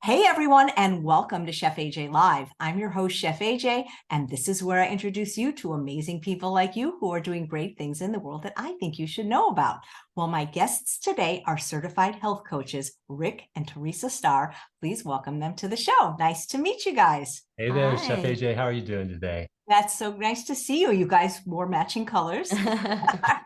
Hey everyone, and welcome to Chef AJ Live. I'm your host, Chef AJ, and this is where I introduce you to amazing people like you who are doing great things in the world that I think you should know about. Well, my guests today are certified health coaches, Rick and Teresa Starr. Please welcome them to the show. Nice to meet you guys. Hey there, Chef Hi. AJ. How are you doing today? That's so nice to see you. You guys wore matching colors.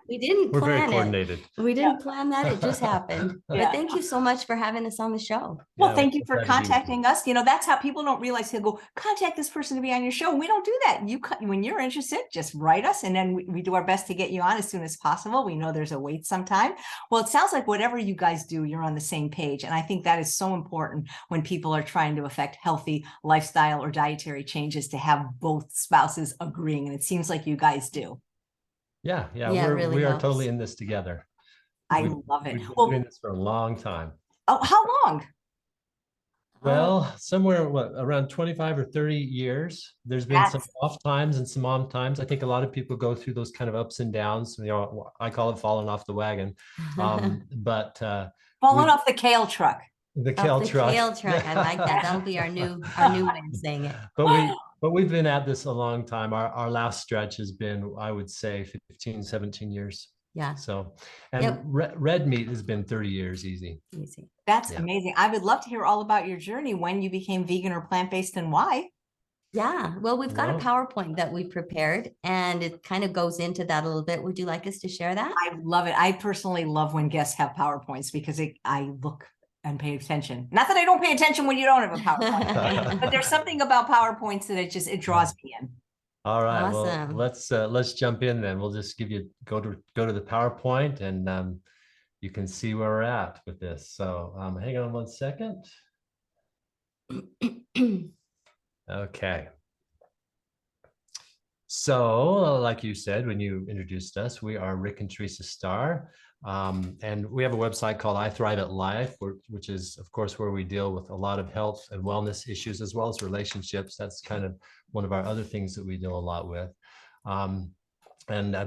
We didn't We're very plan it. coordinated. We didn't plan that. It just happened. Yeah. But thank you so much for having us on the show. Well, Yeah, we're thank you so for glad to be with you. contacting us. That's how people don't realize they'll go contact this person to be on your show. We don't do that. When you're interested, just write us, and then we do our best to get you on as soon as possible. We know there's a wait sometime. Well, it sounds like whatever you guys do, you're on the same page. And I think that is so important when people are trying to affect healthy lifestyle or dietary changes to have both spouses agreeing. And it seems like you guys do. Yeah, Yeah, it really we are helps. totally in this together. I love it. We've been Well, doing this for a long time. oh, how long? Well, somewhere around 25 or 30 years. There's been some off times and some on times. I think a lot of people go through those kind of ups and downs. I call it falling off the wagon. But Falling off the kale truck. The kale truck. Kale truck. I like that. That'll be our new way of saying it. But we've been at this a long time. Our last stretch has been, I would say, 15, 17 years. Yeah. So, and red meat has been 30 years easy. Easy. That's amazing. I would love to hear all about your journey, when you became vegan or plant-based and why. Yeah. Well, we've got a PowerPoint that we prepared, and it kind of goes into that a little bit. Would you like us to share that? I love it. I personally love when guests have PowerPoints because I look and pay attention. Not that I don't pay attention when you don't have a PowerPoint, but there's something about PowerPoints that it draws me in. All right. Awesome. Well, let's jump in then. We'll just go to the PowerPoint, and you can see where we're at with this. So hang on one second. Okay. So, like you said, when you introduced us, we are Rick and Teresa Starr. And we have a website called I Thrive at Life, which is, of course, where we deal with a lot of health and wellness issues, as well as relationships. That's kind of one of our other things that we deal a lot with.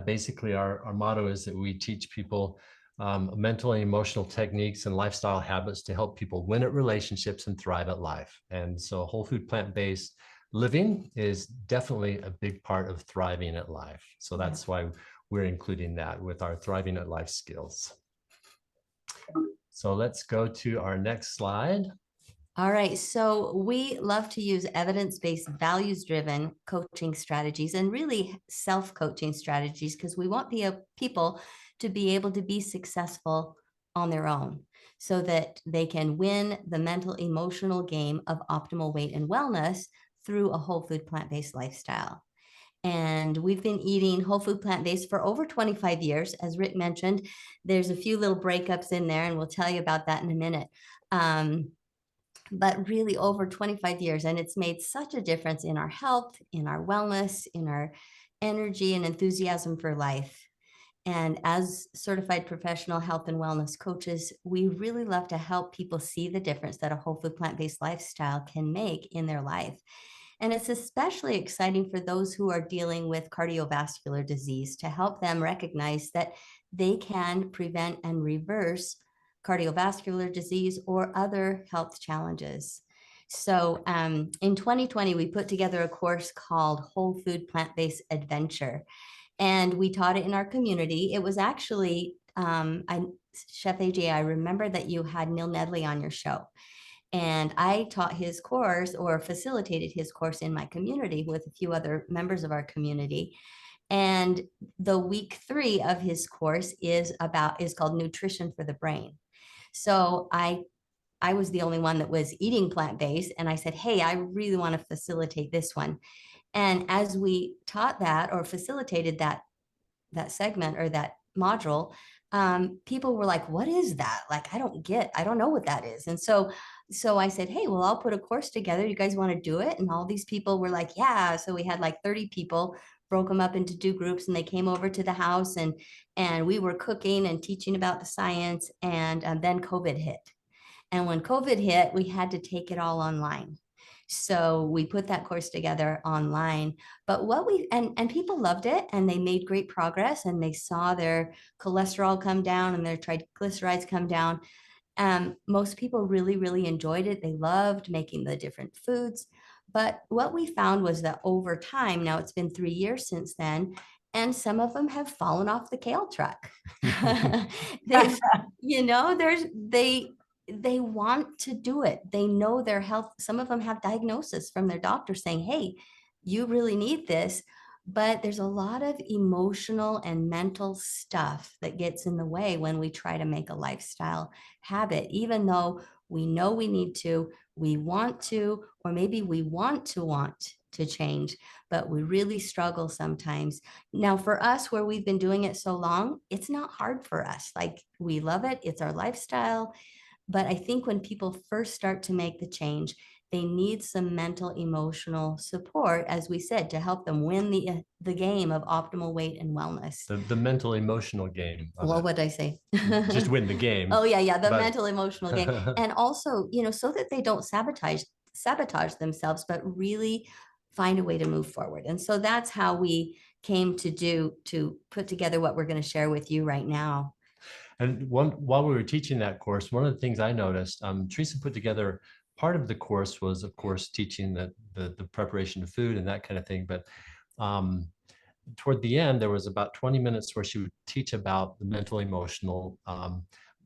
Basically, our motto is that we teach people mental and emotional techniques and lifestyle habits to help people win at relationships and thrive at life. And so whole food, plant-based living is definitely a big part of thriving at life. So that's why we're including that with our thriving at life skills. So let's go to our next slide. All right. So we love to use evidence-based, values-driven coaching strategies and really self-coaching strategies because we want people to be able to be successful on their own so that they can win the mental, emotional game of optimal weight and wellness through a whole food, plant-based lifestyle. And we've been eating whole food plant-based for over 25 years. As Rick mentioned, there's a few little breakups in there, and we'll tell you about that in a minute. But really over 25 years, and it's made such a difference in our health, in our wellness, in our energy and enthusiasm for life. And as certified professional health and wellness coaches, we really love to help people see the difference that a whole food plant-based lifestyle can make in their life. And it's especially exciting for those who are dealing with cardiovascular disease to help them recognize that they can prevent and reverse cardiovascular disease or other health challenges. So in 2020, we put together a course called Whole Food Plant-Based Adventure. And we taught it in our community. It was actually, Chef AJ, I remember that you had Neil Nedley on your show. And I taught his course or facilitated his course in my community with a few other members of our community. And the week 3 of his course is called Nutrition for the Brain. So I was the only one that was eating plant-based. And I said, hey, I really want to facilitate this one. And as we taught that or facilitated that segment or that module, people were like, what is that? Like, I don't know what that is. And so I said, hey, well, I'll put a course together. You guys want to do it? And all these people were like, yeah. So we had like 30 people, broke them up into 2 groups, and they came over to the house and we were cooking and teaching about the science. And then COVID hit. And when COVID hit, we had to take it all online. So we put that course together online, but and people loved it, and they made great progress, and they saw their cholesterol come down and their triglycerides come down. Most people really, really enjoyed it. They loved making the different foods. But what we found was that over time, now it's been 3 years since then, and some of them have fallen off the kale truck. They've, they want to do it. They know their health. Some of them have diagnosis from their doctor saying, hey, you really need this. But there's a lot of emotional and mental stuff that gets in the way when we try to make a lifestyle habit, even though we know we need to, we want to, or maybe we want to change, but we really struggle sometimes. Now, for us, where we've been doing it so long, it's not hard for us. Like, we love it. It's our lifestyle. But I think when people first start to make the change, they need some mental, emotional support, as we said, to help them win the game of optimal weight and wellness. The mental emotional game. Well, what did I say? Just win the game. Oh, yeah. The but... mental, emotional game. And also, so that they don't sabotage themselves, but really find a way to move forward. And so that's how we came to put together what we're going to share with you right now. And while we were teaching that course, one of the things I noticed, Teresa put together, part of the course was, of course, teaching the preparation of food and that kind of thing. But toward the end, there was about 20 minutes where she would teach about the mental, emotional,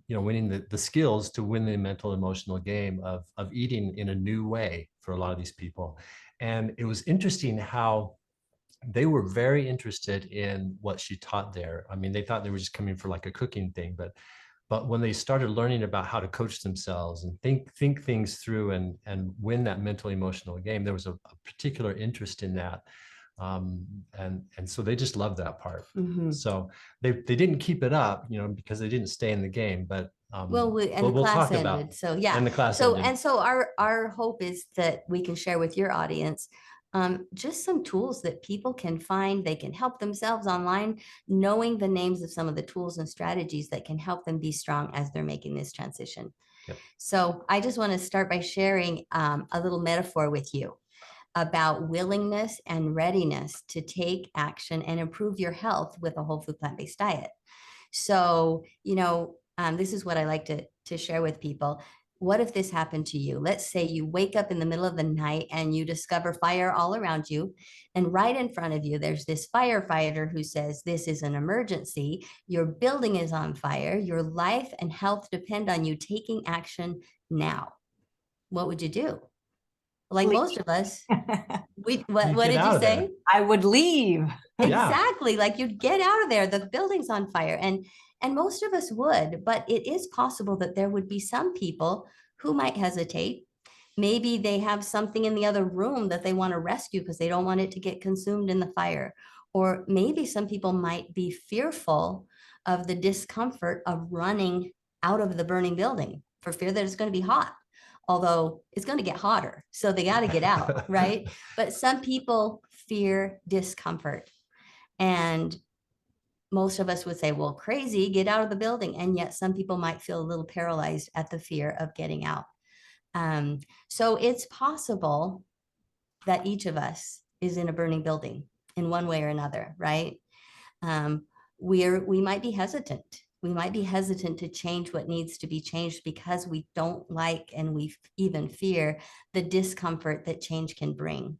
winning the skills to win the mental, emotional game of eating in a new way for a lot of these people. And it was interesting how they were very interested in what she taught there. I mean, they thought they were just coming for like a cooking thing, but when they started learning about how to coach themselves and think things through and win that mental, emotional game, there was a particular interest in that. And so they just loved that part. Mm-hmm. So they didn't keep it up, because they didn't stay in the game, but we'll class ended. So yeah. And the class ended. And so our hope is that we can share with your audience just some tools that people can find. They can help themselves online, knowing the names of some of the tools and strategies that can help them be strong as they're making this transition. Yep. So I just want to start by sharing a little metaphor with you about willingness and readiness to take action and improve your health with a whole food plant-based diet. So, this is what I like to share with people. What if this happened to you? Let's say you wake up in the middle of the night and you discover fire all around you. And right in front of you, there's this firefighter who says, this is an emergency. Your building is on fire. Your life and health depend on you taking action now. What would you do? Like most of us, what did you say? I would leave. Exactly. Like, you'd get out of there. The building's on fire. And most of us would, but it is possible that there would be some people who might hesitate. Maybe they have something in the other room that they want to rescue because they don't want it to get consumed in the fire. Or maybe some people might be fearful of the discomfort of running out of the burning building for fear that it's going to be hot. Although it's going to get hotter, so they got to get out, right? But some people fear discomfort. And most of us would say, well, crazy, get out of the building. And yet some people might feel a little paralyzed at the fear of getting out. So it's possible that each of us is in a burning building in one way or another, right? We might be hesitant. We might be hesitant to change what needs to be changed because we don't like, and we even fear the discomfort that change can bring.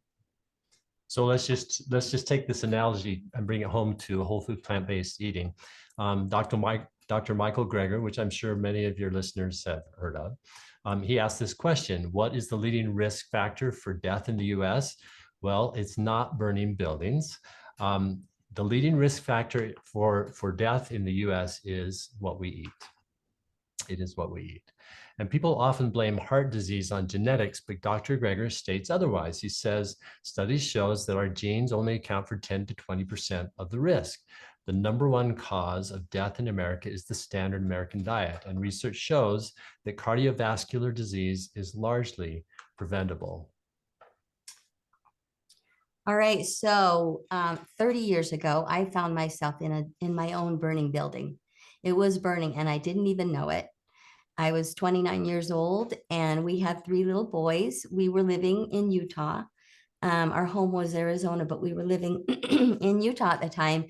So let's just take this analogy and bring it home to whole food plant-based eating. Dr. Michael Greger, which I'm sure many of your listeners have heard of, he asked this question: what is the leading risk factor for death in the U.S.? Well, it's not burning buildings. The leading risk factor for death in the U.S. is what we eat. It is what we eat. And people often blame heart disease on genetics, but Dr. Greger states otherwise. He says, studies shows that our genes only account for 10 to 20% of the risk. The number one cause of death in America is the standard American diet. And research shows that cardiovascular disease is largely preventable. All right. So 30 years ago, I found myself in my own burning building. It was burning and I didn't even know it. I was 29 years old and we had 3 little boys. We were living in Utah. Our home was Arizona, but we were living in Utah at the time.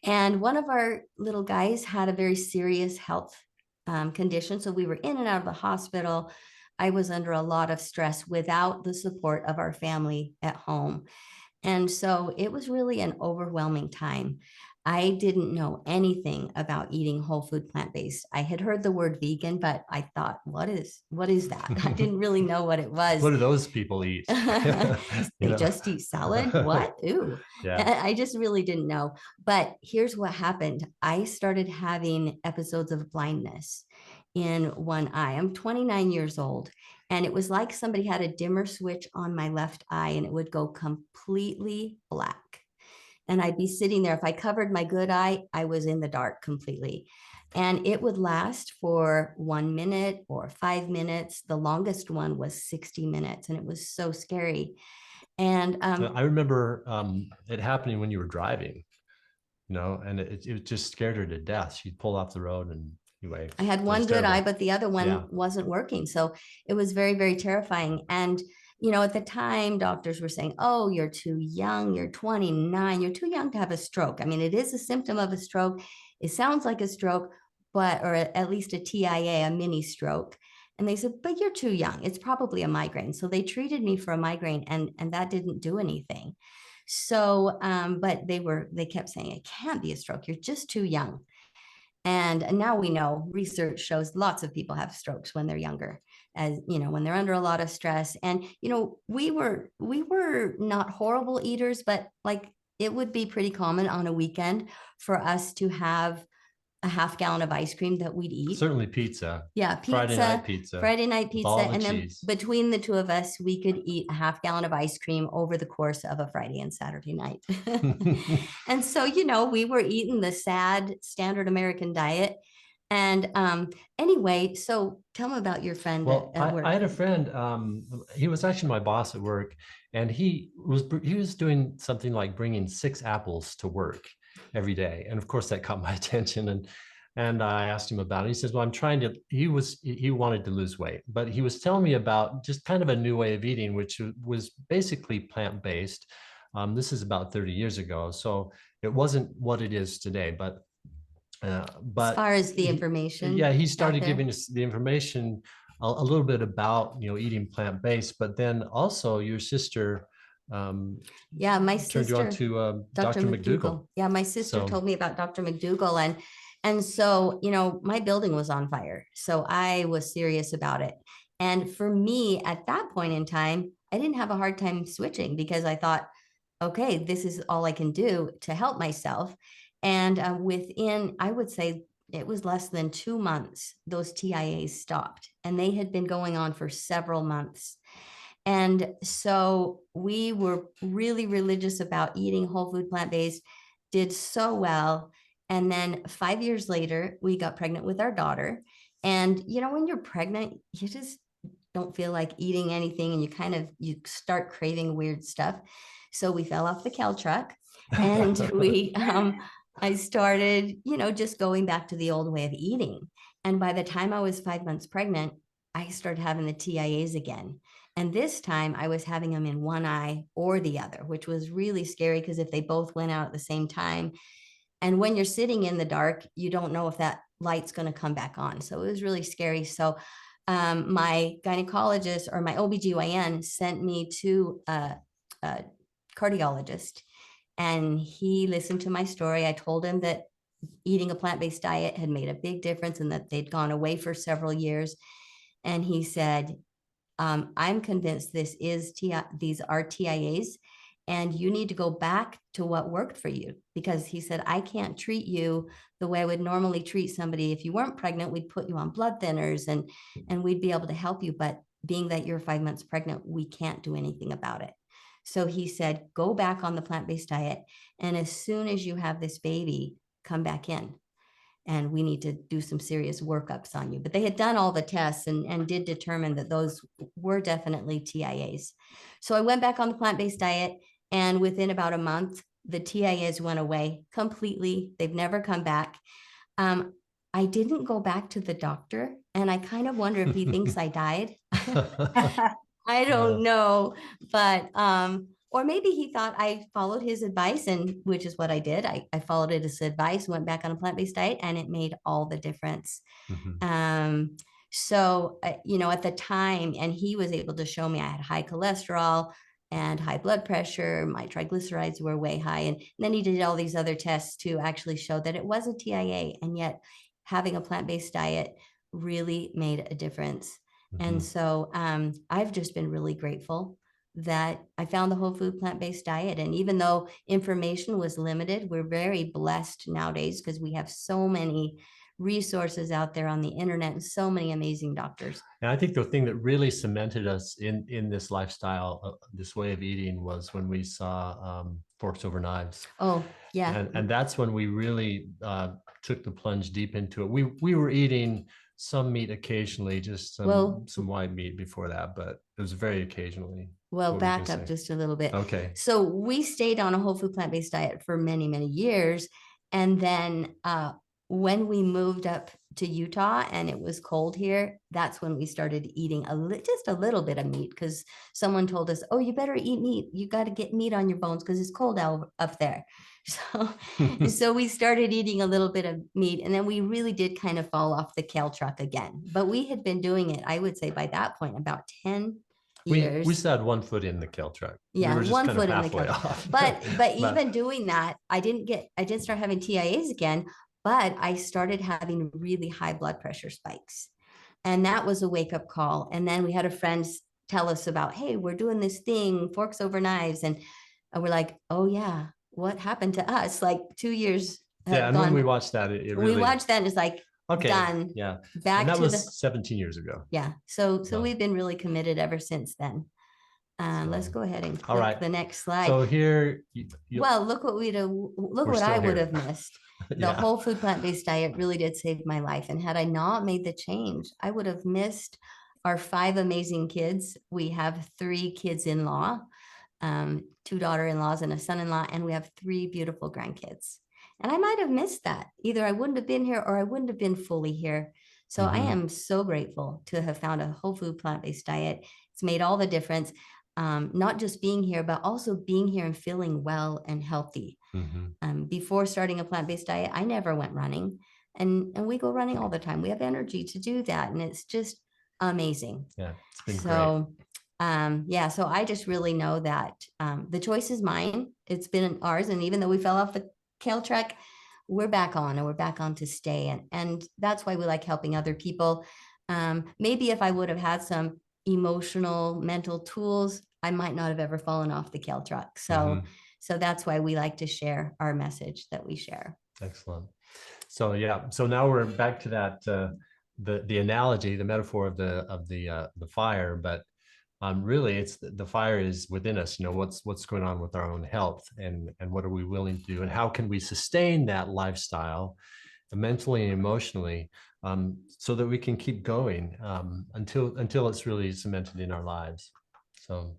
And one of our little guys had a very serious health condition. So we were in and out of the hospital. I was under a lot of stress without the support of our family at home. And so it was really an overwhelming time. I didn't know anything about eating whole food plant-based. I had heard the word vegan, but I thought, what is that? I didn't really know what it was. What do those people eat? They just eat salad? What? Ooh. Yeah. I just really didn't know. But here's what happened. I started having episodes of blindness in one eye. I'm 29 years old. And it was like somebody had a dimmer switch on my left eye and it would go completely black. And I'd be sitting there. If I covered my good eye, I was in the dark completely. And it would last for 1 minute or 5 minutes. The longest one was 60 minutes. And it was so scary. And I remember it happening when you were driving, and it just scared her to death. She'd pull off the road and anyway. I had one good eye, but the other one wasn't working. So it was very, very terrifying. And at the time, doctors were saying, oh, you're too young, you're 29, you're too young to have a stroke. I mean, it is a symptom of a stroke. It sounds like a stroke, or at least a TIA, a mini stroke. And they said, but you're too young. It's probably a migraine. So they treated me for a migraine and that didn't do anything. So, but they kept saying, it can't be a stroke. You're just too young. And now we know research shows lots of people have strokes when they're younger, as when they're under a lot of stress. And we were not horrible eaters, but like it would be pretty common on a weekend for us to have a half gallon of ice cream that we'd eat. Certainly pizza. Yeah, pizza. Friday night pizza. And then between the two of us, we could eat a half gallon of ice cream over the course of a Friday and Saturday night. And so, we were eating the sad standard American diet. And anyway, so tell me about your friend. Well, at work. I had a friend, he was actually my boss at work, and he was doing something like bringing 6 apples to work every day. And of course that caught my attention. And I asked him about it. He says, well, he wanted to lose weight, but he was telling me about just kind of a new way of eating, which was basically plant-based. This is about 30 years ago. So it wasn't what it is today, but as far as the information. He started giving us the information a little bit about, eating plant-based, but then also your sister, my sister turned you on to Dr. McDougall. Yeah, my sister told me about Dr. McDougall, and so my building was on fire, so I was serious about it. And for me at that point in time, I didn't have a hard time switching because I thought, okay, this is all I can do to help myself. And within, I would say, it was less than 2 months, those TIAs stopped, and they had been going on for several months. And so we were really religious about eating whole food plant-based, did so well. And then 5 years later, we got pregnant with our daughter. And, when you're pregnant, you just don't feel like eating anything and you start craving weird stuff. So we fell off the cow truck and I started, just going back to the old way of eating. And by the time I was 5 months pregnant, I started having the TIAs again. And this time I was having them in one eye or the other, which was really scary because if they both went out at the same time, and when you're sitting in the dark, you don't know if that light's going to come back on. So it was really scary. So my gynecologist or my OBGYN sent me to a cardiologist, and he listened to my story. I told him that eating a plant-based diet had made a big difference and that they'd gone away for several years. And he said, I'm convinced these are TIAs, and you need to go back to what worked for you, because he said, I can't treat you the way I would normally treat somebody. If you weren't pregnant, we'd put you on blood thinners and we'd be able to help you. But being that you're 5 months pregnant, we can't do anything about it. So he said, go back on the plant-based diet. And as soon as you have this baby, come back in. And we need to do some serious workups on you. But they had done all the tests and did determine that those were definitely TIAs. So I went back on the plant-based diet, and within about a month, the TIAs went away completely. They've never come back. I didn't go back to the doctor, and I kind of wonder if he thinks I died. I don't know, but Or maybe he thought I followed his advice, and which is what I did. I followed his advice, went back on a plant-based diet, and it made all the difference. Mhm. So, at the time, and he was able to show me I had high cholesterol and high blood pressure. My triglycerides were way high. And then he did all these other tests to actually show that it was a TIA. And yet having a plant-based diet really made a difference. And Mhm. so I've just been really grateful that I found the whole food plant-based diet. And even though information was limited, we're very blessed nowadays because we have so many resources out there on the internet and so many amazing doctors. And I think the thing that really cemented us in this lifestyle, this way of eating, was when we saw Forks Over Knives. Oh, yeah. And that's when we really took the plunge deep into it. We were eating some meat occasionally, just some white meat before that, but it was very occasionally. Well, What were you back gonna up say? just a little bit. Okay. So we stayed on a whole food plant-based diet for many, many years. And then when we moved up to Utah and it was cold here, that's when we started eating just a little bit of meat, because someone told us, oh, you better eat meat. You got to get meat on your bones because it's cold out up there. So we started eating a little bit of meat, and then we really did kind of fall off the kale truck again. But we had been doing it, I would say by that point, about 10 years. We still had one foot in the kale truck. Yeah, we were just one kind foot of in the halfway kale. off. But even doing that, I didn't start having TIAs again, but I started having really high blood pressure spikes. And that was a wake-up call. And then we had a friend tell us about, hey, we're doing this thing, Forks Over Knives. And we're like, oh yeah, what happened to us? Like 2 years Yeah, have and gone. when we watched that, it really, we watched that and it's like, okay, done. yeah. Back And that to was 17 years ago. yeah. So Wow. we've been really committed ever since then. Let's go ahead and click right. the next slide. So here, well, look what what I would have missed. The Yeah. whole food plant-based diet really did save my life. And had I not made the change, I would have missed our 5 amazing kids. We have 3 kids-in-law, 2 daughter-in-laws and a son-in-law, and we have 3 beautiful grandkids. And I might have missed that. Either I wouldn't have been here or I wouldn't have been fully here. So I am so grateful to have found a whole food plant-based diet. It's made all the difference. Not just being here, but also being here and feeling well and healthy. Before starting a plant-based diet, I never went running, and we go running all the time. We have energy to do that, and it's just amazing. Yeah, it's been great. Yeah, so I just really know that the choice is mine. It's been ours, and even though we fell off the kale truck, we're back on, and we're back on to stay, and that's why we like helping other people. Maybe if I would have had some emotional, mental tools, I might not have ever fallen off the kale truck. So that's why we like to share our message that we share. Excellent. So yeah, so now we're back to that the analogy, the metaphor of the fire, but really it's the fire is within us. What's going on with our own health, and what are we willing to do, and how can we sustain that lifestyle mentally and emotionally, so that we can keep going until it's really cemented in our lives. So.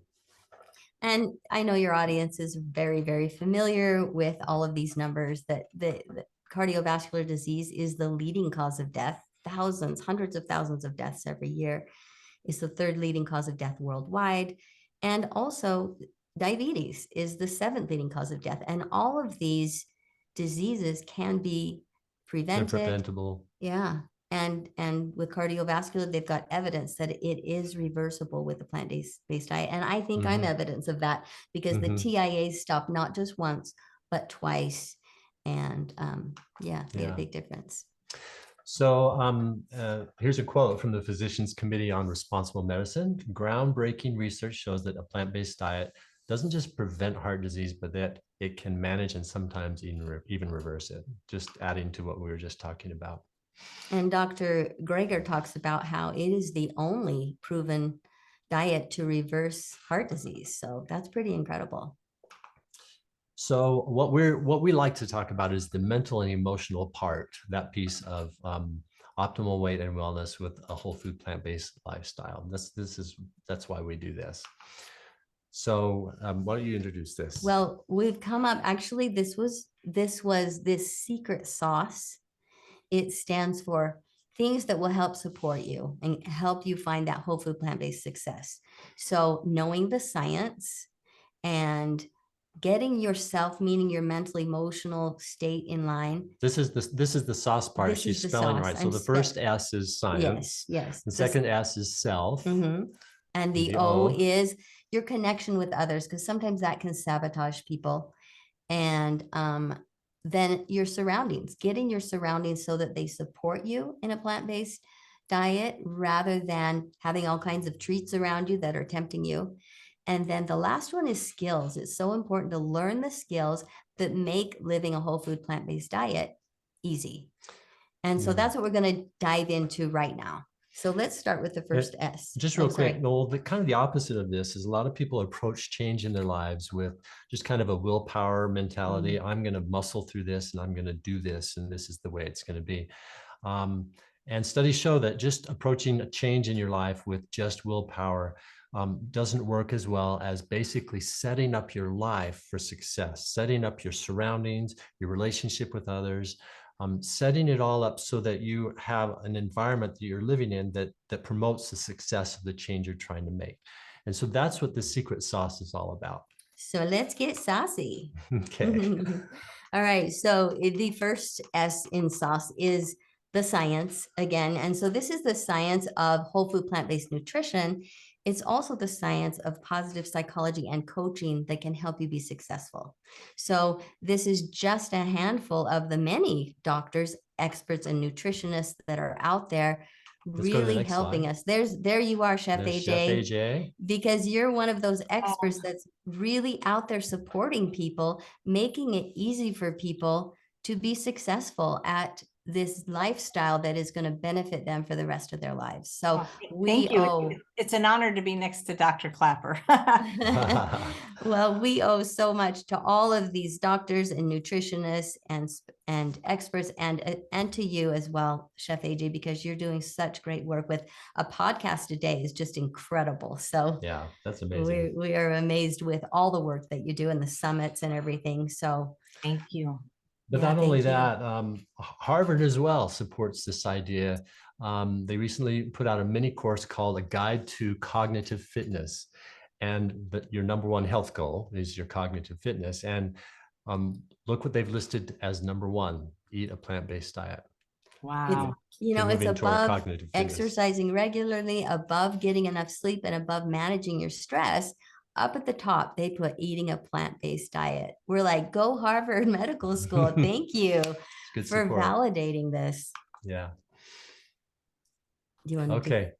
And I know your audience is very, very familiar with all of these numbers, that the cardiovascular disease is the leading cause of death. Hundreds of thousands of deaths every year. It's the 3rd leading cause of death worldwide. And also diabetes is the 7th leading cause of death. And all of these diseases can be prevented. They're preventable. Yeah. And with cardiovascular, they've got evidence that it is reversible with the plant-based diet. And I think I'm evidence of that, because the TIAs stopped not just once, but twice. And made a big difference. So here's a quote from the Physicians Committee on Responsible Medicine. Groundbreaking research shows that a plant-based diet doesn't just prevent heart disease, but that it can manage and sometimes even reverse it. Just adding to what we were just talking about. And Dr. Greger talks about how it is the only proven diet to reverse heart disease. So that's pretty incredible. So what we like to talk about is the mental and emotional part, that piece of optimal weight and wellness with a whole food plant-based lifestyle. That's why we do this. So why don't you introduce this? Well, we've come up, actually, this was this secret sauce. It stands for things that will help support you and help you find that whole food plant-based success. So knowing the science and getting yourself, meaning your mental, emotional state in line. This is the sauce part. This She's is the spelling sauce. right. So I'm the first S is science. Yes. The second S is self. And the The O O. is your connection with others, because sometimes that can sabotage people. And then your surroundings, getting your surroundings so that they support you in a plant-based diet rather than having all kinds of treats around you that are tempting you. And then the last one is skills. It's so important to learn the skills that make living a whole food plant-based diet easy. And so that's what we're going to dive into right now. So let's start with the first S. Just real quick, Noel, the kind of the opposite of this is a lot of people approach change in their lives with just kind of a willpower mentality. I'm going to muscle through this and I'm going to do this, and this is the way it's going to be. And studies show that just approaching a change in your life with just willpower doesn't work as well as basically setting up your life for success, setting up your surroundings, your relationship with others, setting it all up so that you have an environment that you're living in that promotes the success of the change you're trying to make. And so that's what the secret sauce is all about. So let's get saucy. Okay. All right. So the first S in sauce is the science again. And so this is the science of whole food plant-based nutrition. It's also the science of positive psychology and coaching that can help you be successful. So this is just a handful of the many doctors, experts, and nutritionists that are out there really helping us. There you are, Chef AJ. Chef AJ. Because you're one of those experts that's really out there supporting people, making it easy for people to be successful at this lifestyle that is going to benefit them for the rest of their lives. So thank you. It's an honor to be next to Dr. Clapper. Well, we owe so much to all of these doctors and nutritionists and experts and to you as well, Chef AJ, because you're doing such great work with a podcast a day is just incredible. So yeah, that's amazing. We are amazed with all the work that you do and the summits and everything. So thank you. But not only that, Harvard as well supports this idea. They recently put out a mini course called A Guide to Cognitive Fitness. And your number one health goal is your cognitive fitness. And look what they've listed as number one: eat a plant-based diet. Wow. It's above exercising regularly, above getting enough sleep, and above managing your stress. Up at the top, they put eating a plant-based diet. We're like, go Harvard Medical School. Thank you for validating this. Yeah. Do you want to? Okay.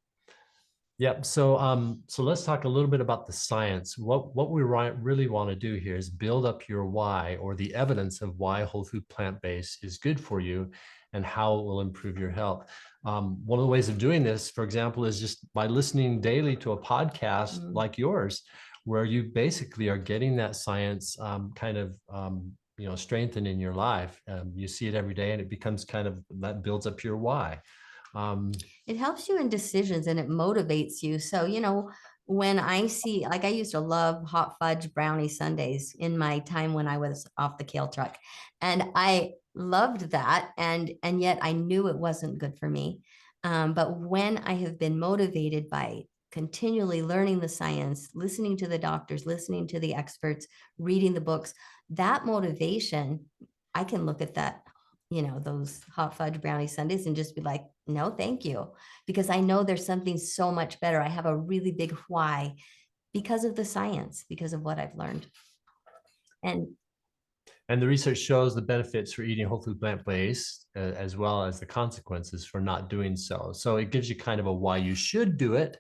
Yep. So let's talk a little bit about the science. What we really want to do here is build up your why, or the evidence of why whole food plant-based is good for you and how it will improve your health. One of the ways of doing this, for example, is just by listening daily to a podcast like yours, where you basically are getting that science strengthened in your life. You see it every day, and it becomes that builds up your why. It helps you in decisions and it motivates you. So, when I see, like, I used to love hot fudge brownie sundaes in my time when I was off the kale truck, and I loved that. And yet I knew it wasn't good for me. But when I have been motivated by continually learning the science, listening to the doctors, listening to the experts, reading the books, that motivation, I can look at that, those hot fudge brownie sundaes and just be like, no, thank you. Because I know there's something so much better. I have a really big why because of the science, because of what I've learned. And the research shows the benefits for eating whole food plant-based, as well as the consequences for not doing so. So it gives you kind of a why you should do it,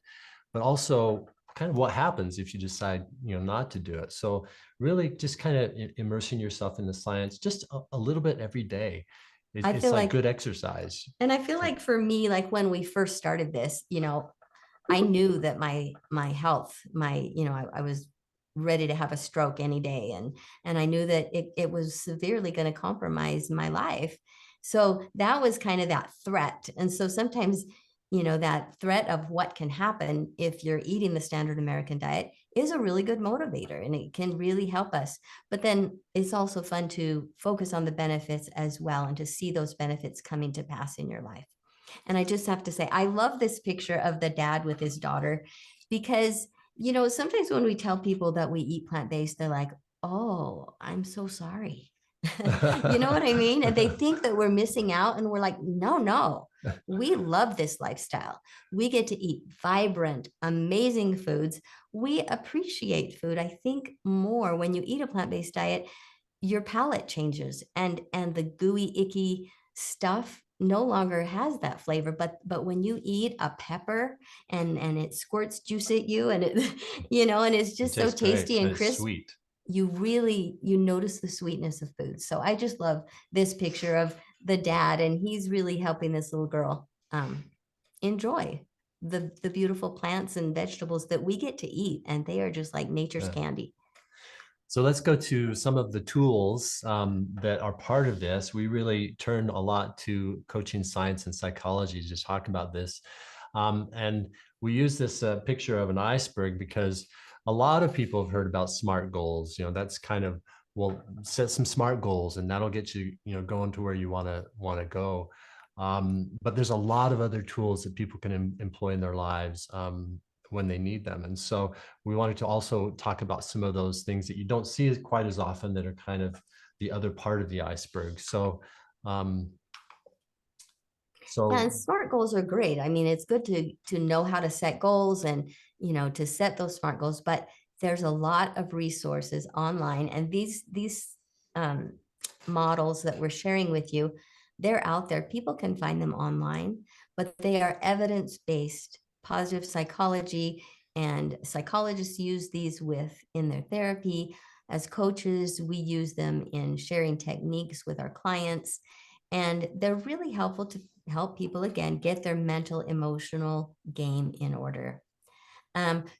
but also kind of what happens if you decide, not to do it. So really just kind of immersing yourself in the science just a little bit every day. It's like good exercise. And I feel like for me, like when we first started this, I knew that my health, I was ready to have a stroke any day. And I knew that it was severely going to compromise my life. So that was kind of that threat. And so sometimes, that threat of what can happen if you're eating the standard American diet is a really good motivator, and it can really help us. But then it's also fun to focus on the benefits as well and to see those benefits coming to pass in your life. And I just have to say, I love this picture of the dad with his daughter, because You know, sometimes when we tell people that we eat plant-based, they're like, oh, I'm so sorry. You know what I mean? And they think that we're missing out, and we're like, no, we love this lifestyle. We get to eat vibrant, amazing foods. We appreciate food, I think, more when you eat a plant-based diet. Your palate changes, and the gooey, icky stuff no longer has that flavor. But when you eat a pepper and it squirts juice at you, and it you know, and it's It just so tastes great, tasty and and it's crisp, sweet. you notice the sweetness of food. So I just love this picture of the dad, and he's really helping this little girl enjoy the beautiful plants and vegetables that we get to eat, and they are just like nature's Yeah. candy. So let's go to some of the tools that are part of this. We really turn a lot to coaching science and psychology to talk about this. And we use this picture of an iceberg because a lot of people have heard about SMART goals. You know, that's kind of, well, set some SMART goals and that'll get you, you know, going to where you want to go. But there's a lot of other tools that people can employ in their lives when they need them. And so we wanted to also talk about some of those things that you don't see quite as often that are kind of the other part of the iceberg. So, And SMART goals are great. I mean, it's good to know how to set goals and, you know, to set those SMART goals, but there's a lot of resources online, and these models that we're sharing with you, they're out there. People can find them online, but they are evidence-based positive psychology, and psychologists use these in their therapy. As coaches, we use them in sharing techniques with our clients, and they're really helpful to help people, again, get their mental, emotional game in order.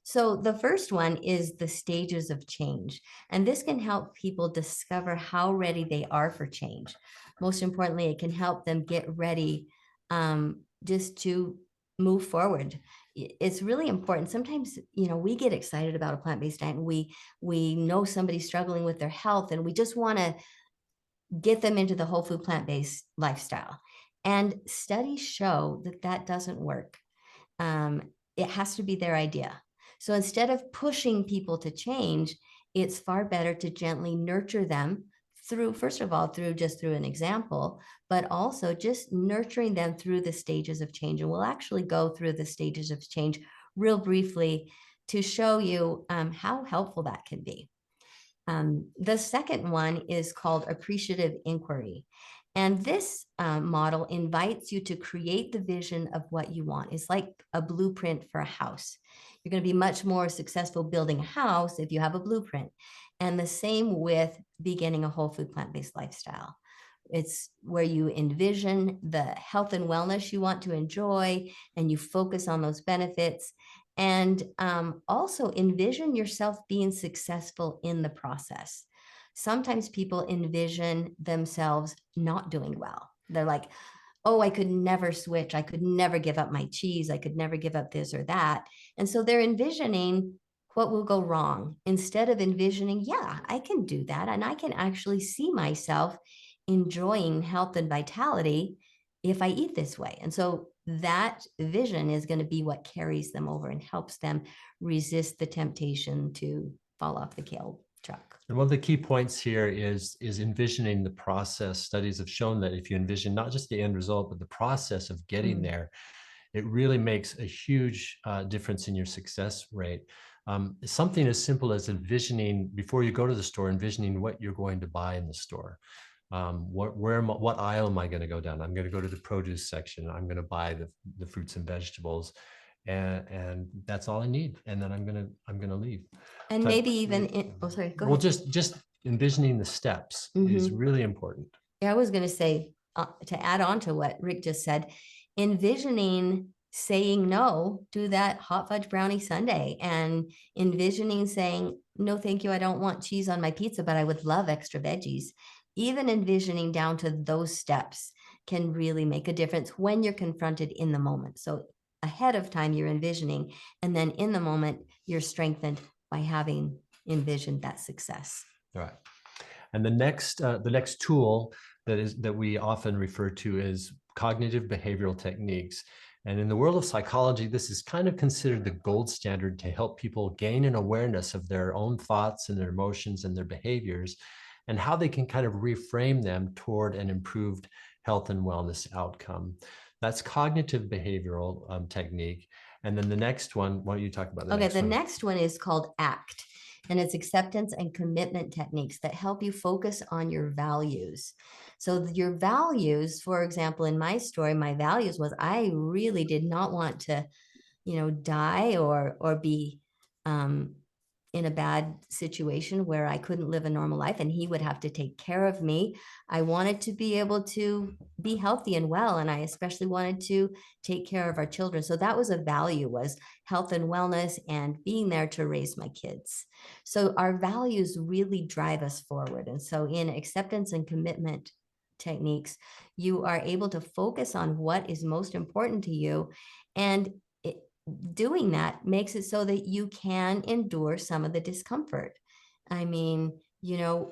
So the first one is the stages of change, and this can help people discover how ready they are for change. Most importantly, it can help them get ready just to move forward. It's really important. Sometimes, you know, we get excited about a plant-based diet, and we know somebody's struggling with their health, and we just want to get them into the whole food plant-based lifestyle. And studies show that that doesn't work. It has to be their idea. So instead of pushing people to change, it's far better to gently nurture them through, first of all, through an example, but also just nurturing them through the stages of change. And we'll actually go through the stages of change real briefly to show you how helpful that can be. The second one is called appreciative inquiry. And this model invites you to create the vision of what you want. It's like a blueprint for a house. You're going to be much more successful building a house if you have a blueprint. And the same with beginning a whole food plant-based lifestyle. It's where you envision the health and wellness you want to enjoy, and you focus on those benefits. And also envision yourself being successful in the process. Sometimes people envision themselves not doing well. They're like, oh, I could never switch. I could never give up my cheese. I could never give up this or that. And so they're envisioning what will go wrong instead of envisioning, yeah, I can do that. And I can actually see myself enjoying health and vitality if I eat this way. And so that vision is going to be what carries them over and helps them resist the temptation to fall off the kale truck. And one of the key points here is envisioning the process. Studies have shown that if you envision not just the end result, but the process of getting there, it really makes a huge difference in your success rate. Something as simple as envisioning, before you go to the store, envisioning what you're going to buy in the store. What aisle am I going to go down? I'm going to go to the produce section. I'm going to buy the fruits and vegetables, and that's all I need. And then I'm going to leave. And maybe even go ahead. Just envisioning the steps is really important. Yeah, I was going to say, to add on to what Rick just said, envisioning saying no to that hot fudge brownie sundae, and envisioning saying, no, thank you, I don't want cheese on my pizza, but I would love extra veggies. Even envisioning down to those steps can really make a difference when you're confronted in the moment. So ahead of time, you're envisioning, and then in the moment, you're strengthened by having envisioned that success. All right. And the next tool that we often refer to is cognitive behavioral techniques. And in the world of psychology, this is kind of considered the gold standard to help people gain an awareness of their own thoughts and their emotions and their behaviors, and how they can kind of reframe them toward an improved health and wellness outcome. That's cognitive behavioral technique. And then the next one, why don't you talk about the next one? The next one is called ACT, and it's acceptance and commitment techniques that help you focus on your values. So your values, for example, in my story, my values was I really did not want to, die or be in a bad situation where I couldn't live a normal life and he would have to take care of me. I wanted to be able to be healthy and well, and I especially wanted to take care of our children. So that was a value, was health and wellness and being there to raise my kids. So our values really drive us forward. And so in acceptance and commitment techniques, you are able to focus on what is most important to you, and doing that makes it so that you can endure some of the discomfort. I mean,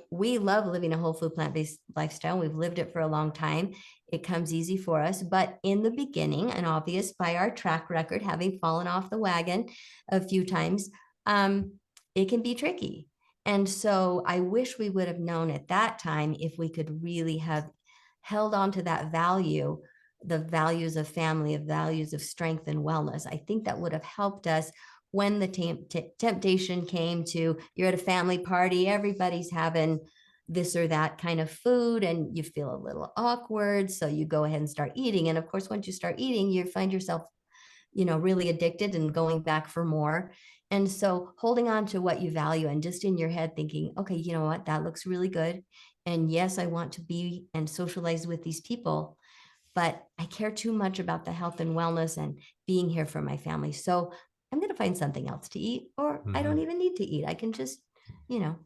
we love living a whole food plant-based lifestyle. We've lived it for a long time. It comes easy for us, but in the beginning, and obvious by our track record, having fallen off the wagon a few times, it can be tricky. And so I wish we would have known at that time if we could really have held on to that value, the values of family, of values of strength and wellness. I think that would have helped us when the temptation came to, you're at a family party, everybody's having this or that kind of food, and you feel a little awkward. So you go ahead and start eating. And of course, once you start eating, you find yourself, really addicted and going back for more. And so holding on to what you value and just in your head thinking, okay, you know what, that looks really good. And yes, I want to be and socialize with these people, but I care too much about the health and wellness and being here for my family. So I'm going to find something else to eat, or I don't even need to eat. I can just,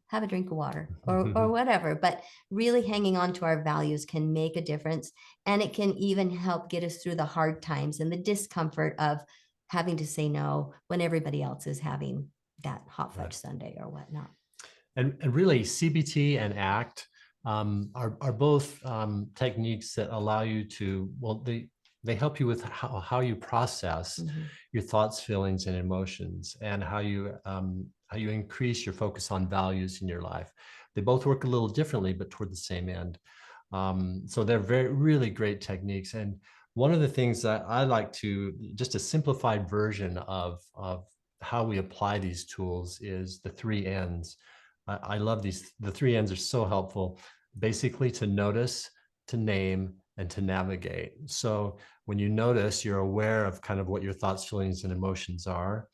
have a drink of water or whatever. But really hanging on to our values can make a difference. And it can even help get us through the hard times and the discomfort of having to say no when everybody else is having that hot fudge sundae or whatnot. And really, CBT and ACT are both techniques that allow you to, they help you with how you process your thoughts, feelings, and emotions, and how you increase your focus on values in your life. They both work a little differently, but toward the same end. So they're really great techniques. And one of the things that I like to, just a simplified version of how we apply these tools, is the 3 N's. I love these. The 3 N's are so helpful, basically to notice, to name, and to navigate. So when you notice, you're aware of kind of what your thoughts, feelings, and emotions are.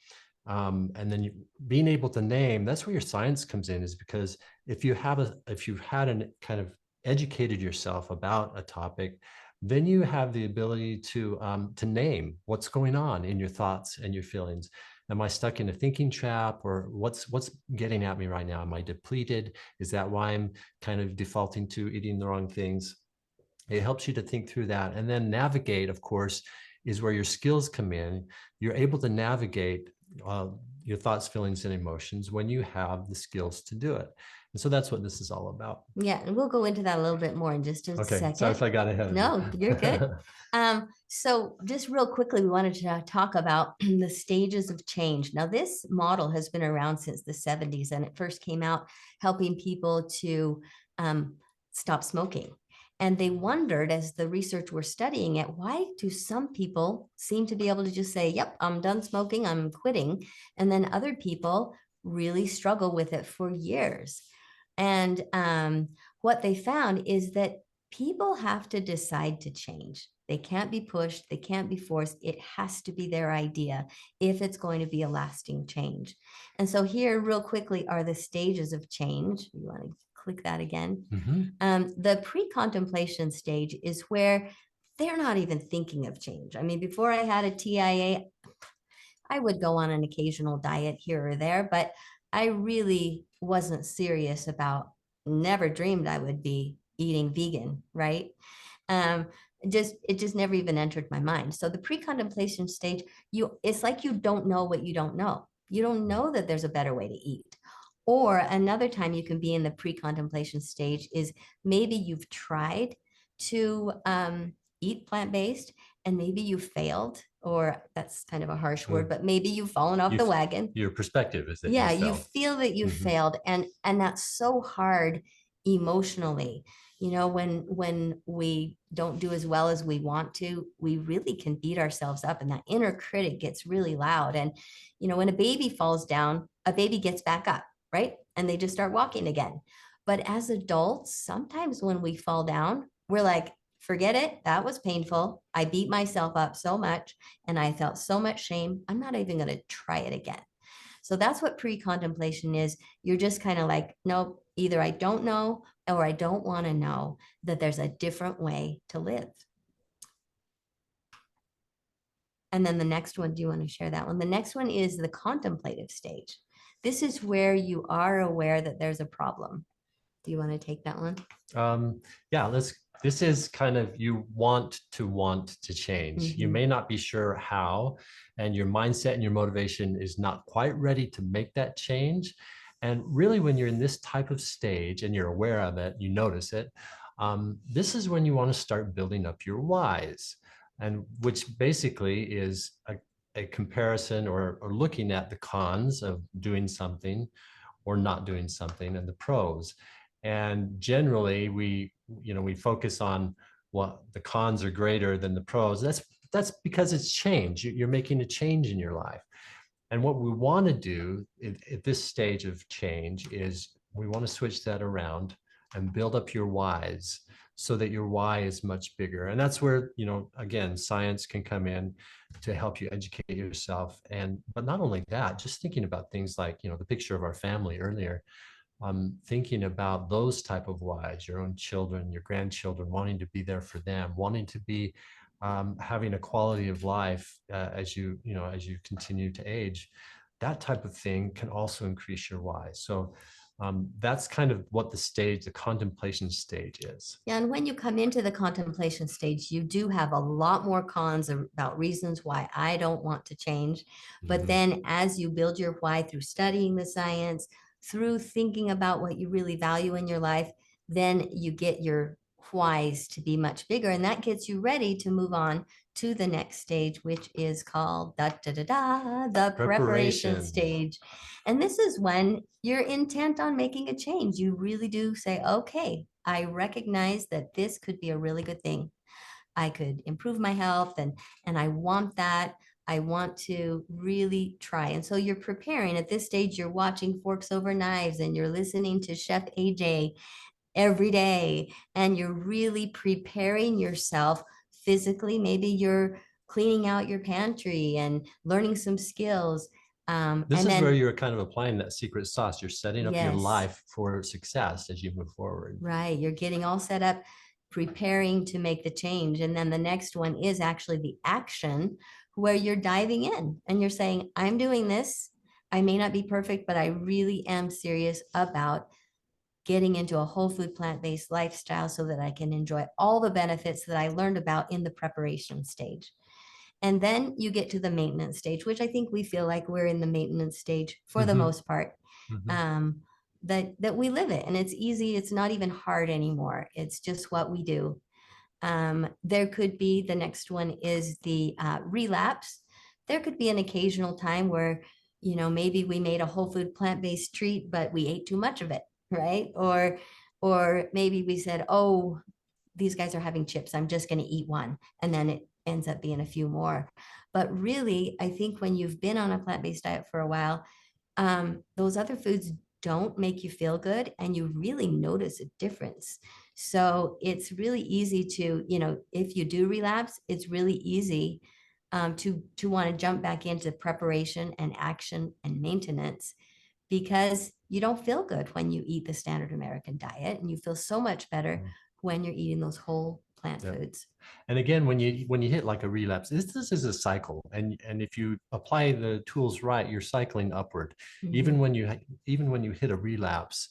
And then being able to name, that's where your science comes in, is because if you had kind of educated yourself about a topic, then you have the ability to name what's going on in your thoughts and your feelings. Am I stuck in a thinking trap, or what's getting at me right now? Am I depleted? Is that why I'm kind of defaulting to eating the wrong things? It helps you to think through that. And then navigate, of course, is where your skills come in. You're able to navigate your thoughts, feelings, and emotions when you have the skills to do it. And so that's what this is all about. Yeah, and we'll go into that a little bit more in just a second. Sorry if I got ahead of you. No, you're good. So just real quickly, we wanted to talk about the stages of change. Now, this model has been around since the 70s, and it first came out helping people to stop smoking. And they wondered, as the research were studying it, why do some people seem to be able to just say, yep, I'm done smoking, I'm quitting. And then other people really struggle with it for years. And what they found is that people have to decide to change. They can't be pushed. They can't be forced. It has to be their idea if it's going to be a lasting change. And so here, real quickly, are the stages of change. You want to click that again. The pre-contemplation stage is where they're not even thinking of change. I mean, before I had a TIA, I would go on an occasional diet here or there, but I really wasn't serious about, never dreamed I would be eating vegan, right? It just never even entered my mind. So the pre-contemplation stage, it's like you don't know what you don't know. You don't know that there's a better way to eat. Or another time you can be in the pre-contemplation stage is maybe you've tried to eat plant-based and maybe you failed or that's kind of a harsh Mm. word, but maybe you've fallen off the You've- wagon. Your perspective is that Yeah, you you failed. feel that you Mhm. failed, and that's so hard emotionally. You know, when we don't do as well as we want to, we really can beat ourselves up, and that inner critic gets really loud. And you know, when a baby falls down, a baby gets back up, right? And they just start walking again. But as adults, sometimes when we fall down, we're like, forget it. That was painful. I beat myself up so much and I felt so much shame. I'm not even going to try it again. So that's what pre-contemplation is. You're just kind of like, nope, either I don't know or I don't want to know that there's a different way to live. And then the next one, do you want to share that one? The next one is the contemplative stage. This is where you are aware that there's a problem. Do you want to take that one? Yeah, this is kind of, you want to change. You Mhm. may not be sure how, and your mindset and your motivation is not quite ready to make that change. And really, when you're in this type of stage and you're aware of it, you notice it, this is when you want to start building up your whys, and which basically is a comparison or looking at the cons of doing something or not doing something and the pros. And generally we focus on what the cons are greater than the pros. That's because it's change. You're making a change in your life. And what we want to do at this stage of change is we want to switch that around and build up your whys so that your why is much bigger. And that's where, again, science can come in to help you educate yourself. But not only that, just thinking about things like, the picture of our family earlier, thinking about those type of whys, your own children, your grandchildren, wanting to be there for them, wanting to be having a quality of life as you continue to age. That type of thing can also increase your why. So that's kind of what the contemplation stage is. Yeah, and when you come into the contemplation stage, you do have a lot more cons about reasons why I don't want to change. But Mhm. then as you build your why through studying the science, through thinking about what you really value in your life, then you get your whys to be much bigger. And that gets you ready to move on to the next stage, which is called the preparation stage. And this is when you're intent on making a change. You really do say, okay, I recognize that this could be a really good thing. I could improve my health and I want that. I want to really try. And so you're preparing. At this stage, you're watching Forks Over Knives and you're listening to Chef AJ every day. And you're really preparing yourself physically. Maybe you're cleaning out your pantry and learning some skills. This and is then, where you're kind of applying that secret sauce. You're setting up your yes, life for success as you move forward. right. You're getting all set up, preparing to make the change. And then the next one is actually the action where you're diving in and you're saying, I'm doing this. I may not be perfect, but I really am serious about getting into a whole food plant-based lifestyle so that I can enjoy all the benefits that I learned about in the preparation stage. And then you get to the maintenance stage, which I think we feel like we're in the maintenance stage for the Mhm. most part. Mhm. That we live it and it's easy. It's not even hard anymore. It's just what we do. There could be, the next one is the relapse. There could be an occasional time where, maybe we made a whole food plant-based treat, but we ate too much of it, right? Or maybe we said, oh, these guys are having chips. I'm just going to eat one. And then it ends up being a few more. But really, I think when you've been on a plant-based diet for a while, those other foods don't make you feel good and you really notice a difference. So it's really easy to, if you do relapse, it's really easy to want to jump back into preparation and action and maintenance because you don't feel good when you eat the standard American diet and you feel so much better when you're eating those whole plant foods. And again, when you hit like a relapse, this is a cycle, and if you apply the tools right, you're cycling upward. Mhm. Even when you hit a relapse,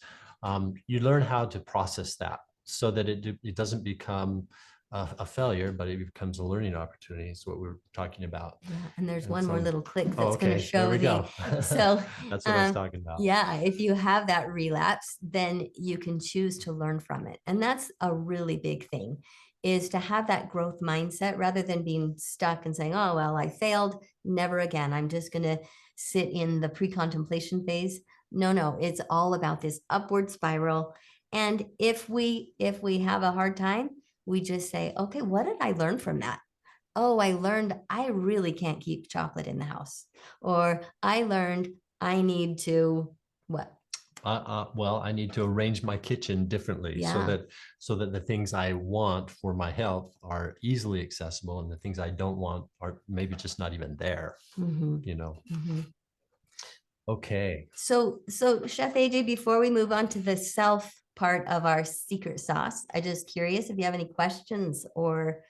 you learn how to process that so that it doesn't become a failure, but it becomes a learning opportunity. Is what we're talking about. Yeah, and there's And one more so- little click Oh, that's going to okay, there show we the, go. so That's what I was talking about. yeah, if you have that relapse, then you can choose to learn from it. And that's a really big thing is to have that growth mindset rather than being stuck and saying, oh, well, I failed, never again. I'm just going to sit in the pre-contemplation phase. No, it's all about this upward spiral. And if we have a hard time, we just say, okay, what did I learn from that? Oh, I learned I really can't keep chocolate in the house. Or I learned I need to what? Well, I need to arrange my kitchen differently so Yeah. that the things I want for my health are easily accessible, and the things I don't want are maybe just not even there. Mhm. You know. Mhm. Okay. So Chef AJ, before we move on to the self part of our secret sauce, I'm just curious if you have any questions or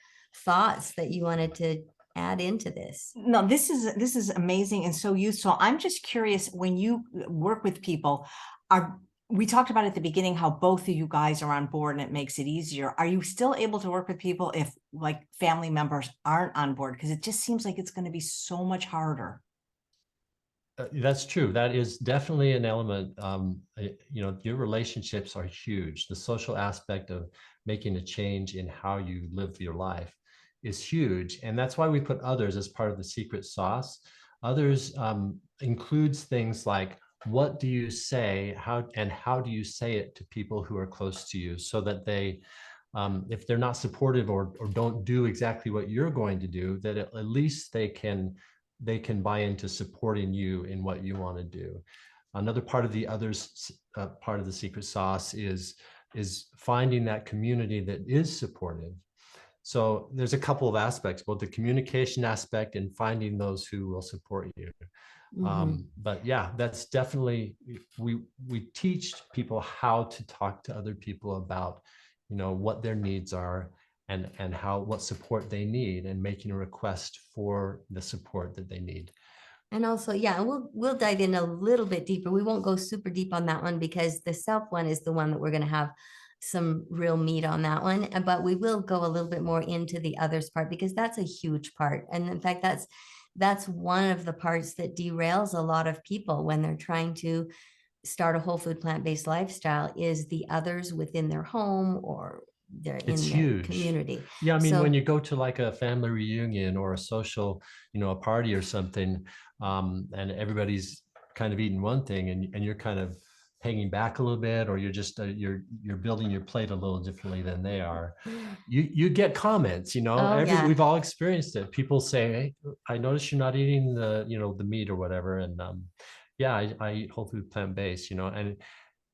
thoughts that you wanted to add into this. No, this is amazing and so useful. I'm just curious, when you work with people, we talked about at the beginning how both of you guys are on board and it makes it easier. Are you still able to work with people if like family members aren't on board? Because it just seems like it's going to be so much harder. That's true. That is definitely an element. Your relationships are huge. The social aspect of making a change in how you live your life is huge. And that's why we put others as part of the secret sauce. Others includes things like, what do you say? How do you say it to people who are close to you, so that they, if they're not supportive or don't do exactly what you're going to do, that at least they can buy into supporting you in what you want to do. Another part of the others, part of the secret sauce is finding that community that is supportive. So there's a couple of aspects, both the communication aspect and finding those who will support you. But yeah, that's definitely, we teach people how to talk to other people about, what their needs are, and what support they need, and making a request for the support that they need. And also, yeah, we'll dive in a little bit deeper. We won't go super deep on that one because the self one is the one that we're going to have some real meat on that one. But we will go a little bit more into the others part, because that's a huge part. And in fact, that's one of the parts that derails a lot of people when they're trying to start a whole food plant-based lifestyle, is the others within their home or they're in It's their huge. community. Yeah, I mean, So, when you go to like a family reunion or a social, a party or something, and everybody's kind of eating one thing, and you're kind of hanging back a little bit, or you're just you're building your plate a little differently than they are, you get comments. Oh, yeah. We've all experienced it. People say, hey, I noticed you're not eating the the meat or whatever, and yeah, I eat whole food plant-based,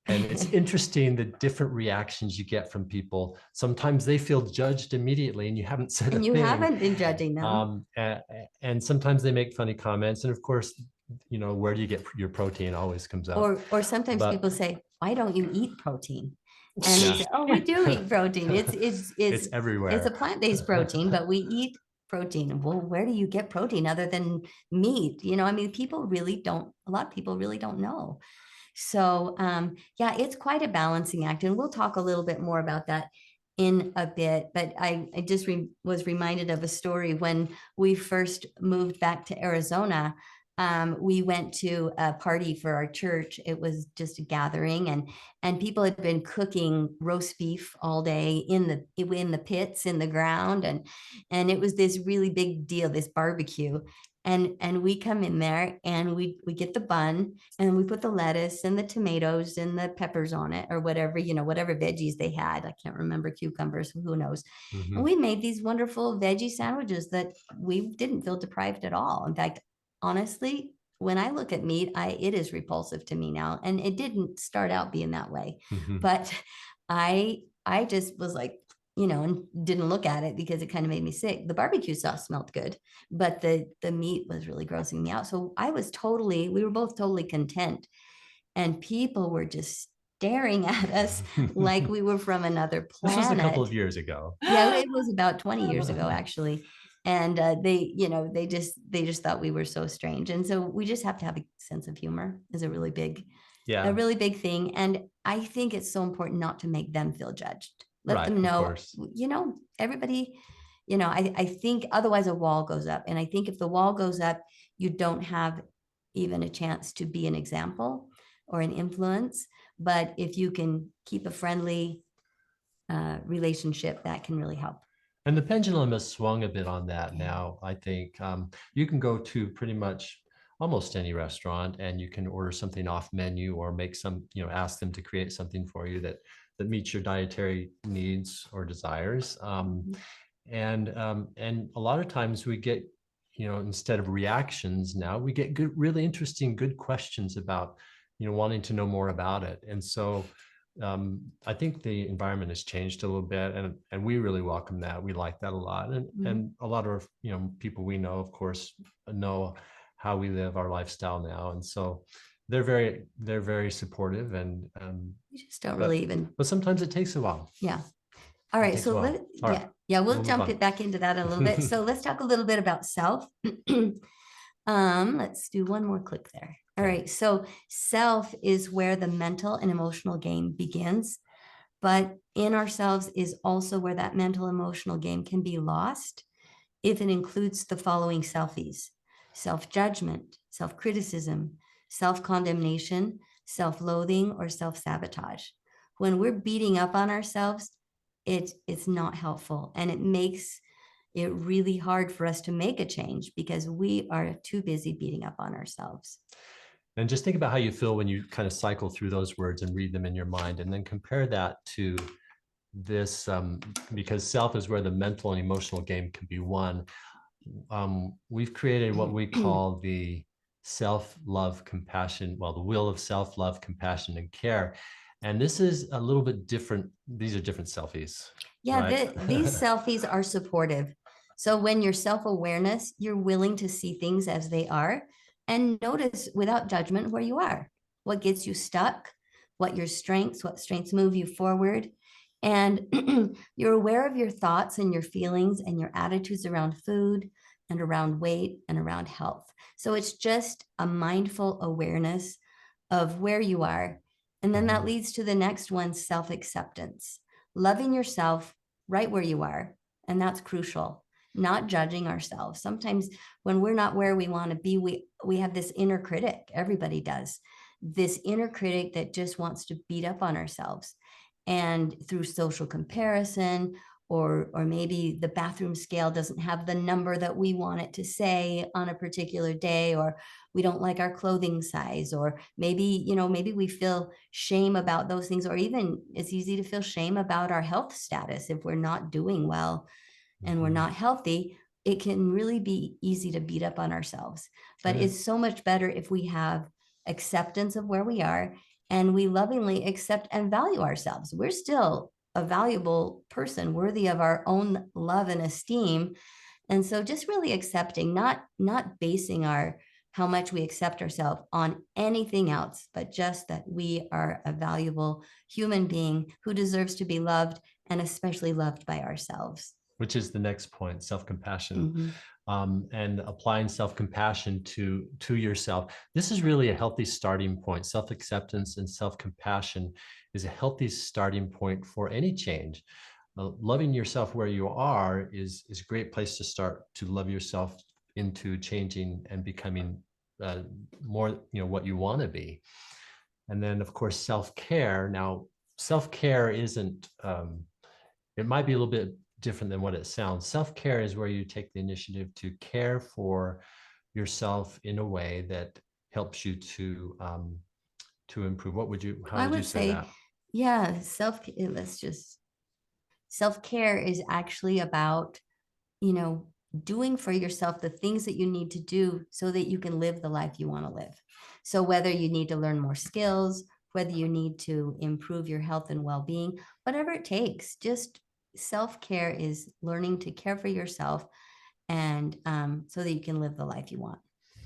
and it's interesting the different reactions you get from people. Sometimes they feel judged immediately, and you haven't said a and you thing. haven't been judging them. And sometimes they make funny comments, and of course, where do you get your protein always comes up. Or sometimes But people say, why don't you eat protein? And Yeah. we say, oh, we do eat protein. it's everywhere. It's a plant-based protein, but we eat protein. Well, where do you get protein other than meat? I mean, a lot of people really don't know. So yeah, it's quite a balancing act. And we'll talk a little bit more about that in a bit. But I just was reminded of a story when we first moved back to Arizona. We went to a party for our church. It was just a gathering, and people had been cooking roast beef all day in the pits in the ground, and it was this really big deal, this barbecue. And we come in there and we get the bun and we put the lettuce and the tomatoes and the peppers on it, or whatever, whatever veggies they had. I can't remember, cucumbers, who knows. Mhm. And we made these wonderful veggie sandwiches that we didn't feel deprived at all. In fact, honestly, when I look at meat, it is repulsive to me now. And it didn't start out being that way. Mhm. But I just was like, and didn't look at it because it kind of made me sick. The barbecue sauce smelled good, but the meat was really grossing me out. So we were both totally content. And people were just staring at us like we were from another planet. This was a couple of years ago. Yeah, it was about 20 years ago, actually. And they just thought we were so strange. And so we just have to have a sense of humor is a really big thing. And I think it's so important not to make them feel judged. Let them know, everybody, I think otherwise a wall goes up. And I think if the wall goes up, you don't have even a chance to be an example or an influence. But if you can keep a friendly relationship, that can really help. And the pendulum has swung a bit on that now. I think you can go to pretty much almost any restaurant and you can order something off menu or make some, ask them to create something for you that meets your dietary needs or desires. And a lot of times we get, instead of reactions now, we get good, really interesting, good questions about, wanting to know more about it. And so I think the environment has changed a little bit, and we really welcome that. We like that a lot, and a lot of people we know, of course, know how we live our lifestyle now, and so they're very supportive, and We just don't really even. But sometimes it takes a while. Yeah. All right. takes a So while. All right. we'll We'll move jump on. it back into that a little bit. So let's talk a little bit about self. Let's do one more click there. All right. So self is where the mental and emotional game begins, but in ourselves is also where that mental emotional game can be lost if it includes the following selfies: self-judgment, self-criticism, self-condemnation, self-loathing, or self-sabotage. When we're beating up on ourselves, it's not helpful, and it makes it really hard for us to make a change because we are too busy beating up on ourselves. And just think about how you feel when you kind of cycle through those words and read them in your mind, and then compare that to this, because self is where the mental and emotional game can be won. We've created what we call the self-love, compassion, the wheel of self-love, compassion, and care. And this is a little bit different. These are different selfies. Yeah, right? these selfies are supportive. So when you're self-awareness, you're willing to see things as they are and notice without judgment where you are, what gets you stuck, what strengths move you forward. And you're aware of your thoughts and your feelings and your attitudes around food and around weight and around health. So it's just a mindful awareness of where you are. And then that leads to the next one, self-acceptance, loving yourself right where you are. And that's crucial, not judging ourselves. Sometimes when we're not where we want to be, we have this inner critic. Everybody does. This inner critic that just wants to beat up on ourselves. And through social comparison, or maybe the bathroom scale doesn't have the number that we want it to say on a particular day, or we don't like our clothing size, or maybe we feel shame about those things, or even it's easy to feel shame about our health status. If we're not doing well and we're not healthy, it can really be easy to beat up on ourselves. But it's so much better if we have acceptance of where we are and we lovingly accept and value ourselves. We're still a valuable person, worthy of our own love and esteem. And so just really accepting, not basing how much we accept ourselves on anything else, but just that we are a valuable human being who deserves to be loved, and especially loved by ourselves. Which is the next point, self-compassion. And applying self-compassion to yourself. This is really a healthy starting point. Self-acceptance and self-compassion is a healthy starting point for any change. Loving yourself where you are is a great place to start to love yourself into changing and becoming more, what you want to be. And then, of course, self-care. Now, self-care isn't, it might be a little bit different than what it sounds. Self-care is where you take the initiative to care for yourself in a way that helps you to improve. How would you say that? Yeah, self-care is actually about, doing for yourself the things that you need to do so that you can live the life you want to live. So whether you need to learn more skills, whether you need to improve your health and well-being, whatever it takes, just self-care is learning to care for yourself, and so that you can live the life you want,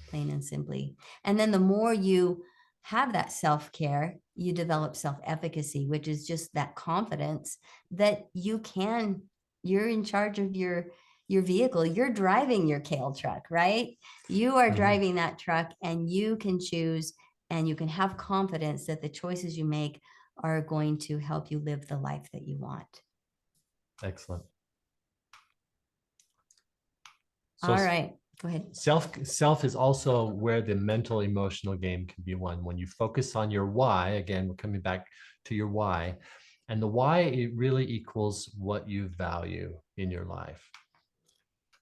plain and simply. And then the more you have that self-care, you develop self-efficacy, which is just that confidence that you're in charge of your vehicle. You're driving your kale truck, right? You are driving that truck, and you can choose, and you can have confidence that the choices you make are going to help you live the life that you want. Excellent. So, all right, go ahead. Self is also where the mental emotional game can be won. When you focus on your why, again, we're coming back to your why, And the why, it really equals what you value in your life.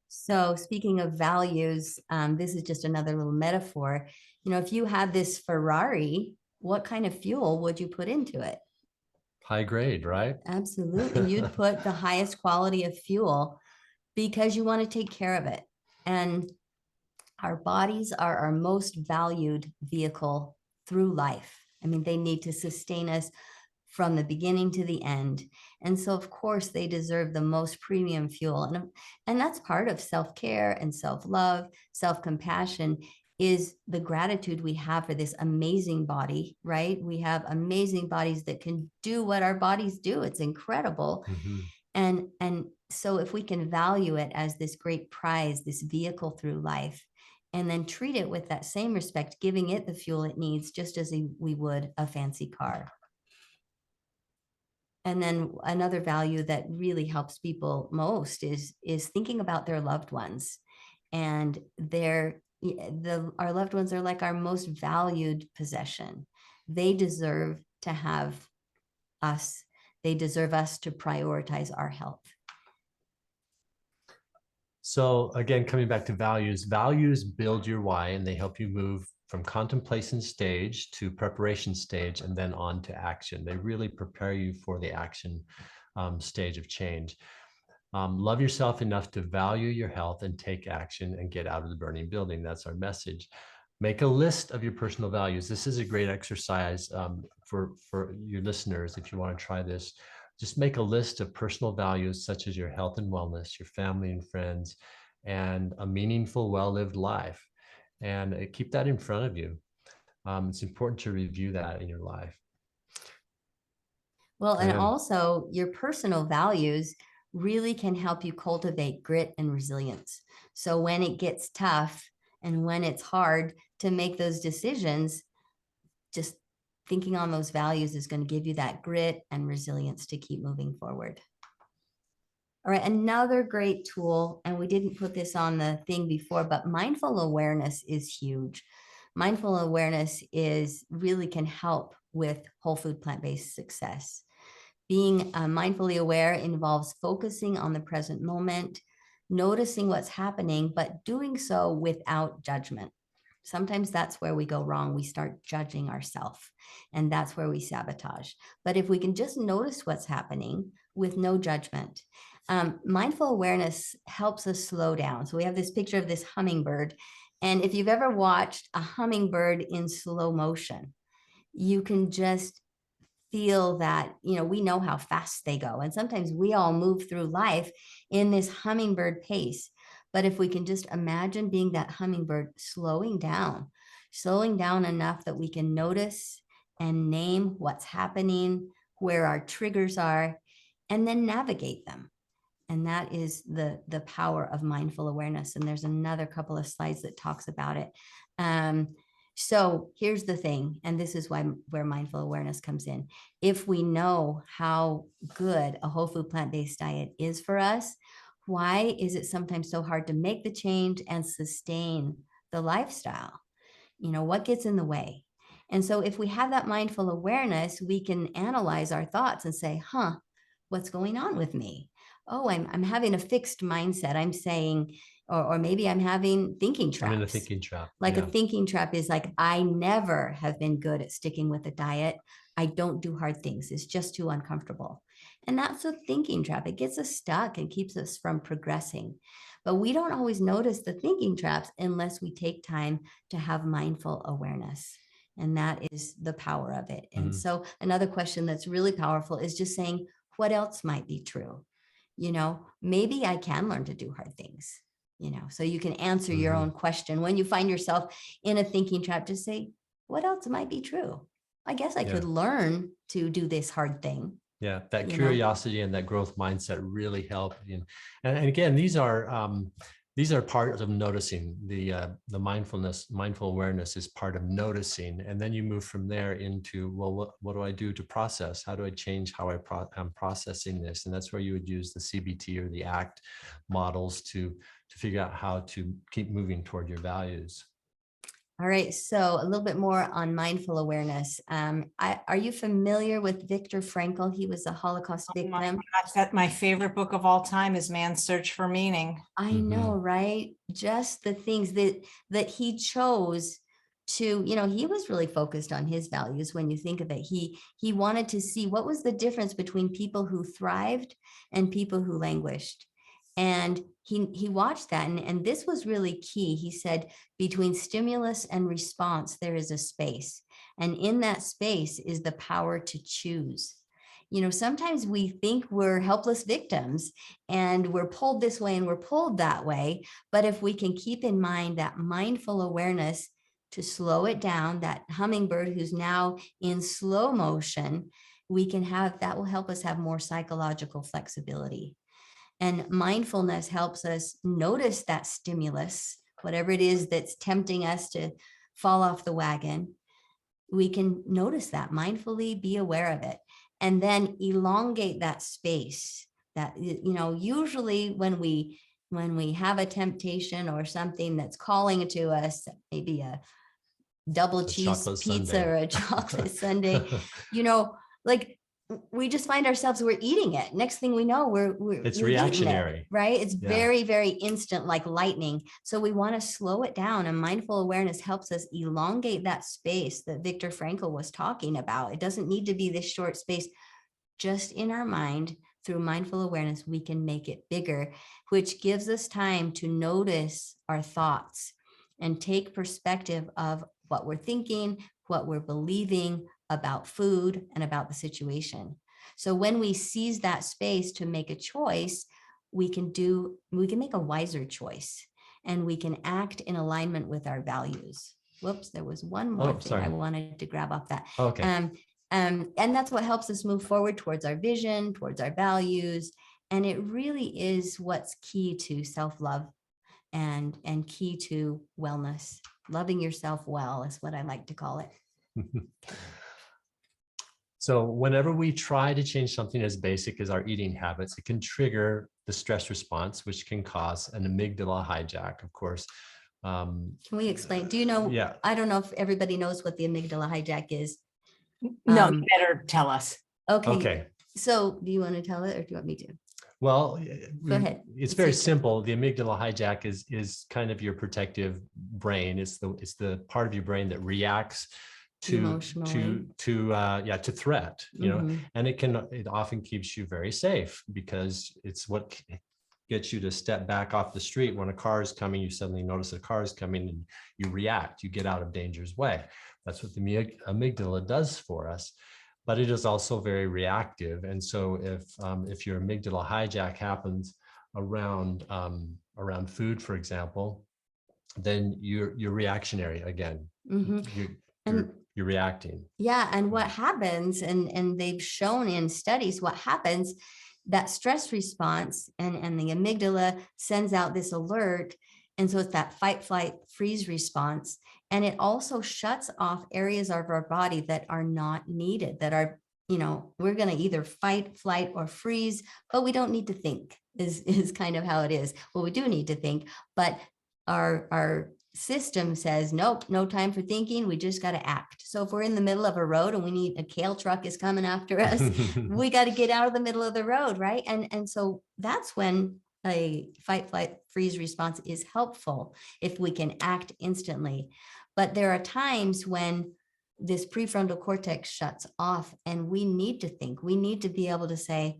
So speaking of values, this is just another little metaphor. You know, if you had this Ferrari, what kind of fuel would you put into it? High grade, right? Absolutely. You'd put the highest quality of fuel because you want to take care of it. And our bodies are our most valued vehicle through life. I mean, they need to sustain us from the beginning to the end. And so, of course, they deserve the most premium fuel. And that's part of self-care and self-love, self-compassion, is the gratitude we have for this amazing body, right? We have amazing bodies that can do what our bodies do. It's incredible. And so if we can value it as this great prize, this vehicle through life, and then treat it with that same respect, giving it the fuel it needs, just as we would a fancy car. And then another value that really helps people most is thinking about their loved ones. And our loved ones are like our most valued possession. They deserve to have us. They deserve us to prioritize our health. So again, coming back to values, values build your why, and they help you move from contemplation stage to preparation stage and then on to action. They really prepare you for the action stage of change. Love yourself enough to value your health and take action and get out of the burning building. That's our message. Make a list of your personal values. This is a great exercise for your listeners. If you want to try this, just make a list of personal values such as your health and wellness, your family and friends, and a meaningful, well-lived life. And keep that in front of you. It's important to review that in your life. Well, and also your personal values really can help you cultivate grit and resilience. So when it gets tough and when it's hard to make those decisions, just thinking on those values is going to give you that grit and resilience to keep moving forward. All right, another great tool, and we didn't put this on the thing before, but mindful awareness is huge. Mindful awareness really can help with whole food plant-based success. Being mindfully aware involves focusing on the present moment, noticing what's happening, but doing so without judgment. Sometimes that's where we go wrong. We start judging ourselves, and that's where we sabotage. But if we can just notice what's happening with no judgment, mindful awareness helps us slow down. So we have this picture of this hummingbird. And if you've ever watched a hummingbird in slow motion, you can just feel that, we know how fast they go. And sometimes we all move through life in this hummingbird pace. But if we can just imagine being that hummingbird, slowing down enough that we can notice and name what's happening, where our triggers are, and then navigate them. And that is the power of mindful awareness. And there's another couple of slides that talks about it. So here's the thing, and this is where mindful awareness comes in. If we know how good a whole food plant-based diet is for us, why is it sometimes so hard to make the change and sustain the lifestyle? What gets in the way? And so if we have that mindful awareness, we can analyze our thoughts and say, what's going on with me? Oh, I'm having a fixed mindset. I'm saying, or maybe I'm having thinking traps. I'm in a thinking trap. A thinking trap is like, I never have been good at sticking with a diet. I don't do hard things. It's just too uncomfortable. And that's a thinking trap. It gets us stuck and keeps us from progressing. But we don't always notice the thinking traps unless we take time to have mindful awareness. And that is the power of it. And so another question that's really powerful is just saying, what else might be true? Maybe I can learn to do hard things, so you can answer your own question. When you find yourself in a thinking trap, just say, what else might be true? I guess I could learn to do this hard thing. Yeah, that curiosity and that growth mindset really help. And again, these are parts of noticing. The mindful awareness is part of noticing, and then you move from there into, well, what do I do to process? How do I change how I'm processing this? And that's where you would use the CBT or the ACT models to figure out how to keep moving toward your values. All right, so a little bit more on mindful awareness. Are you familiar with Viktor Frankl? He was a Holocaust Oh my victim. gosh, that's my favorite book of all time is Man's Search for Meaning. I know, right? Just the things that he chose to, he was really focused on his values. When you think of it, he wanted to see what was the difference between people who thrived and people who languished. And he watched that, and this was really key. He said, between stimulus and response, there is a space. And in that space is the power to choose. Sometimes we think we're helpless victims and we're pulled this way and we're pulled that way. But if we can keep in mind that mindful awareness to slow it down, that hummingbird who's now in slow motion, that will help us have more psychological flexibility. And mindfulness helps us notice that stimulus, whatever it is that's tempting us to fall off the wagon. We can notice that mindfully, be aware of it, and then elongate that space. That, usually when we have a temptation or something that's calling to us, maybe a double cheese pizza or a chocolate sundae, like we just find ourselves, we're eating it. Next thing we know, it's we're reactionary, right? It's very, very instant, like lightning. So we want to slow it down, and mindful awareness helps us elongate that space that Viktor Frankl was talking about. It doesn't need to be this short space. Just in our mind, through mindful awareness, we can make it bigger, which gives us time to notice our thoughts and take perspective of what we're thinking, what we're believing about food and about the situation. So when we seize that space to make a choice, we can make a wiser choice, and we can act in alignment with our values. Whoops, there was one more thing I wanted to grab off that. Okay. And that's what helps us move forward towards our vision, towards our values. And it really is what's key to self-love and key to wellness. Loving yourself well is what I like to call it. So whenever we try to change something as basic as our eating habits, it can trigger the stress response, which can cause an amygdala hijack, of course. Can we explain? Do you know? Yeah. I don't know if everybody knows what the amygdala hijack is. No, you better tell us. Okay. So do you want to tell it, or do you want me to? Well, go ahead. It's very simple. The amygdala hijack is kind of your protective brain. It's the part of your brain that reacts to threat, and it often keeps you very safe, because it's what gets you to step back off the street when a car is coming. You suddenly notice a car is coming and you react, you get out of danger's way. That's what the amygdala does for us. But it is also very reactive. And so if your amygdala hijack happens around food, for example, then you're reactionary again. You're reacting. Yeah. And what happens, and they've shown in studies what happens, that stress response and the amygdala sends out this alert. And so it's that fight, flight, freeze response. And it also shuts off areas of our body that are not needed, that are, we're going to either fight, flight, or freeze, but we don't need to think is kind of how it is. Well, we do need to think, but our system says, nope, no time for thinking. We just got to act. So if we're in the middle of a road and we need a kale truck is coming after us, we got to get out of the middle of the road, right? And so that's when a fight, flight, freeze response is helpful, if we can act instantly. But there are times when this prefrontal cortex shuts off and we need to think. We need to be able to say,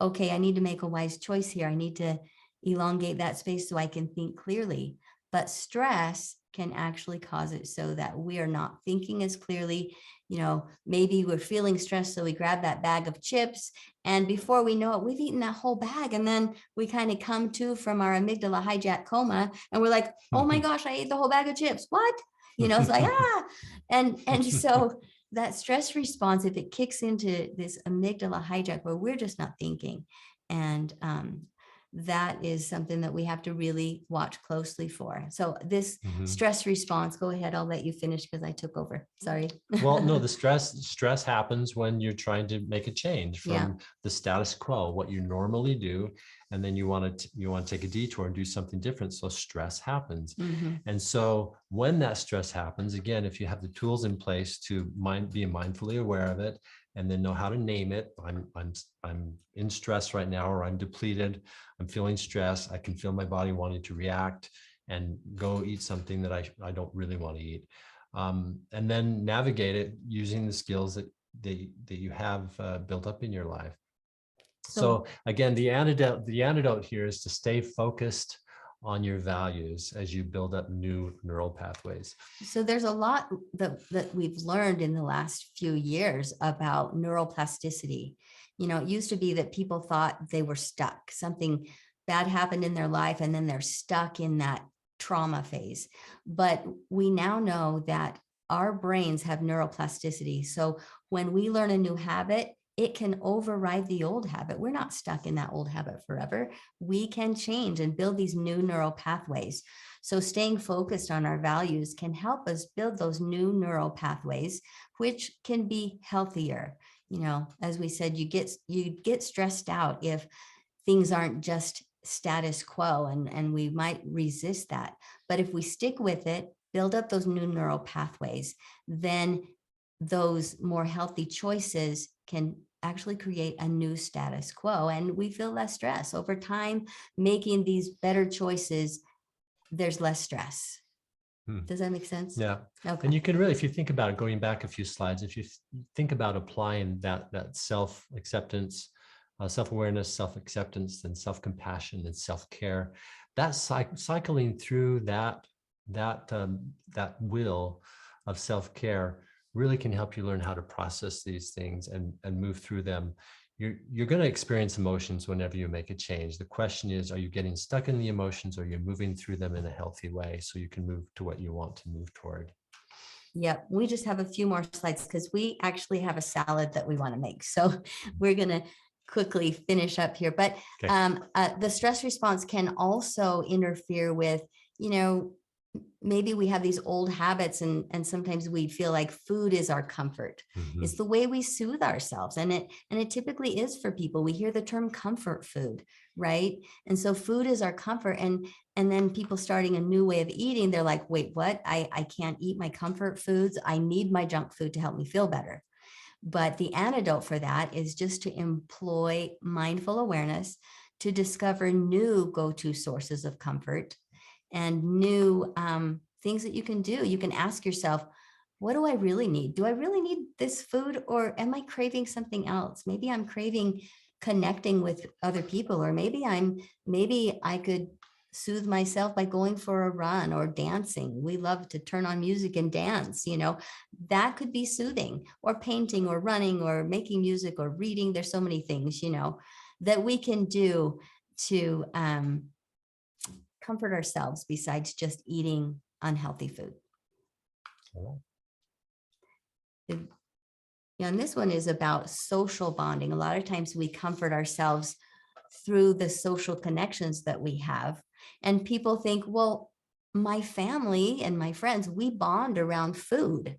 okay, I need to make a wise choice here. I need to elongate that space so I can think clearly. But stress can actually cause it so that we are not thinking as clearly. Maybe we're feeling stressed, so we grab that bag of chips, and before we know it, we've eaten that whole bag. And then we kind of come to from our amygdala hijack coma, and we're like, oh my gosh, I ate the whole bag of chips. What? It's like, and so that stress response, if it kicks into this amygdala hijack where we're just not thinking, and that is something that we have to really watch closely for. So this Mhm. stress response, go ahead, I'll let you finish because I took over. Sorry. Well, no, the stress happens when you're trying to make a change from Yeah. the status quo, what you normally do, and then you want to take a detour and do something different. So stress happens. Mhm. And so when that stress happens, again, if you have the tools in place to be mindfully aware of it, and then know how to name it, I'm in stress right now, or I'm depleted, I'm feeling stress, I can feel my body wanting to react and go eat something that I don't really want to eat. And then navigate it using the skills that you have built up in your life. So again, the antidote here is to stay focused on your values as you build up new neural pathways. So there's a lot that we've learned in the last few years about neuroplasticity. You know, it used to be that people thought they were stuck. Something bad happened in their life and then they're stuck in that trauma phase. But we now know that our brains have neuroplasticity. So when we learn a new habit, it can override the old habit. We're not stuck in that old habit forever. We can change and build these new neural pathways. So staying focused on our values can help us build those new neural pathways, which can be healthier. You know, as we said, you get stressed out if things aren't just status quo, and we might resist that. But if we stick with it, build up those new neural pathways, then those more healthy choices can actually create a new status quo, and we feel less stress over time. Making these better choices, there's less stress. Does that make sense? Yeah. Okay. And you can really, if you think about it, going back a few slides, if you think about applying that self-acceptance, self-awareness, self-acceptance, and self-compassion and self-care, that cycling through that wheel of self-care really can help you learn how to process these things and move through them. You're going to experience emotions whenever you make a change. The question is, are you getting stuck in the emotions, or you're moving through them in a healthy way so you can move to what you want to move toward? Yep. We just have a few more slides because we actually have a salad that we want to make. So we're going to quickly finish up here. But Okay. the stress response can also interfere with, you know, maybe we have these old habits, and sometimes we feel like food is our comfort. Mhm. It's the way we soothe ourselves. And it typically is for people. We hear the term comfort food, right? And so food is our comfort. And then people starting a new way of eating, they're like, wait, what? I can't eat my comfort foods. I need my junk food to help me feel better. But the antidote for that is just to employ mindful awareness to discover new go-to sources of comfort and new things that you can do. You can ask yourself, what do I really need? Do I really need this food, or am I craving something else? Maybe I'm craving connecting with other people, or maybe I could soothe myself by going for a run or dancing. We love to turn on music and dance, you know, that could be soothing, or painting or running or making music or reading. There's so many things, you know, that we can do to comfort ourselves besides just eating unhealthy food. Yeah, and this one is about social bonding. A lot of times we comfort ourselves through the social connections that we have. And people think, well, my family and my friends, we bond around food.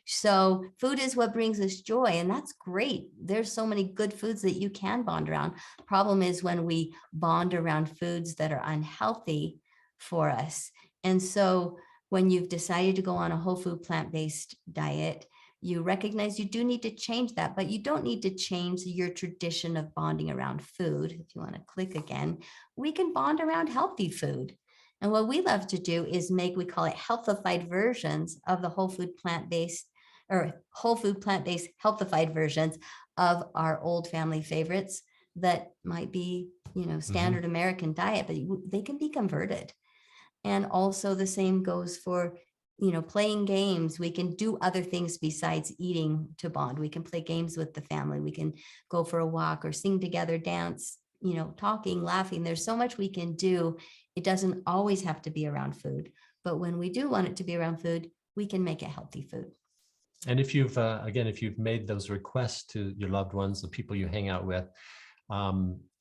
So food is what brings us joy, and that's great. There's so many good foods that you can bond around. Problem is when we bond around foods that are unhealthy for us. And so when you've decided to go on a whole food plant-based diet, you recognize you do need to change that, but you don't need to change your tradition of bonding around food. If you want to click again, we can bond around healthy food. And what we love to do is we call it healthified versions of the whole food plant-based healthified versions of our old family favorites that might be, you know, standard American diet, but they can be converted. And also the same goes for, you know, playing games. We can do other things besides eating to bond. We can play games with the family. We can go for a walk or sing together, dance, you know, talking, laughing. There's so much we can do. It doesn't always have to be around food, but when we do want it to be around food, we can make it healthy food. And if you've, again, if you've made those requests to your loved ones, the people you hang out with,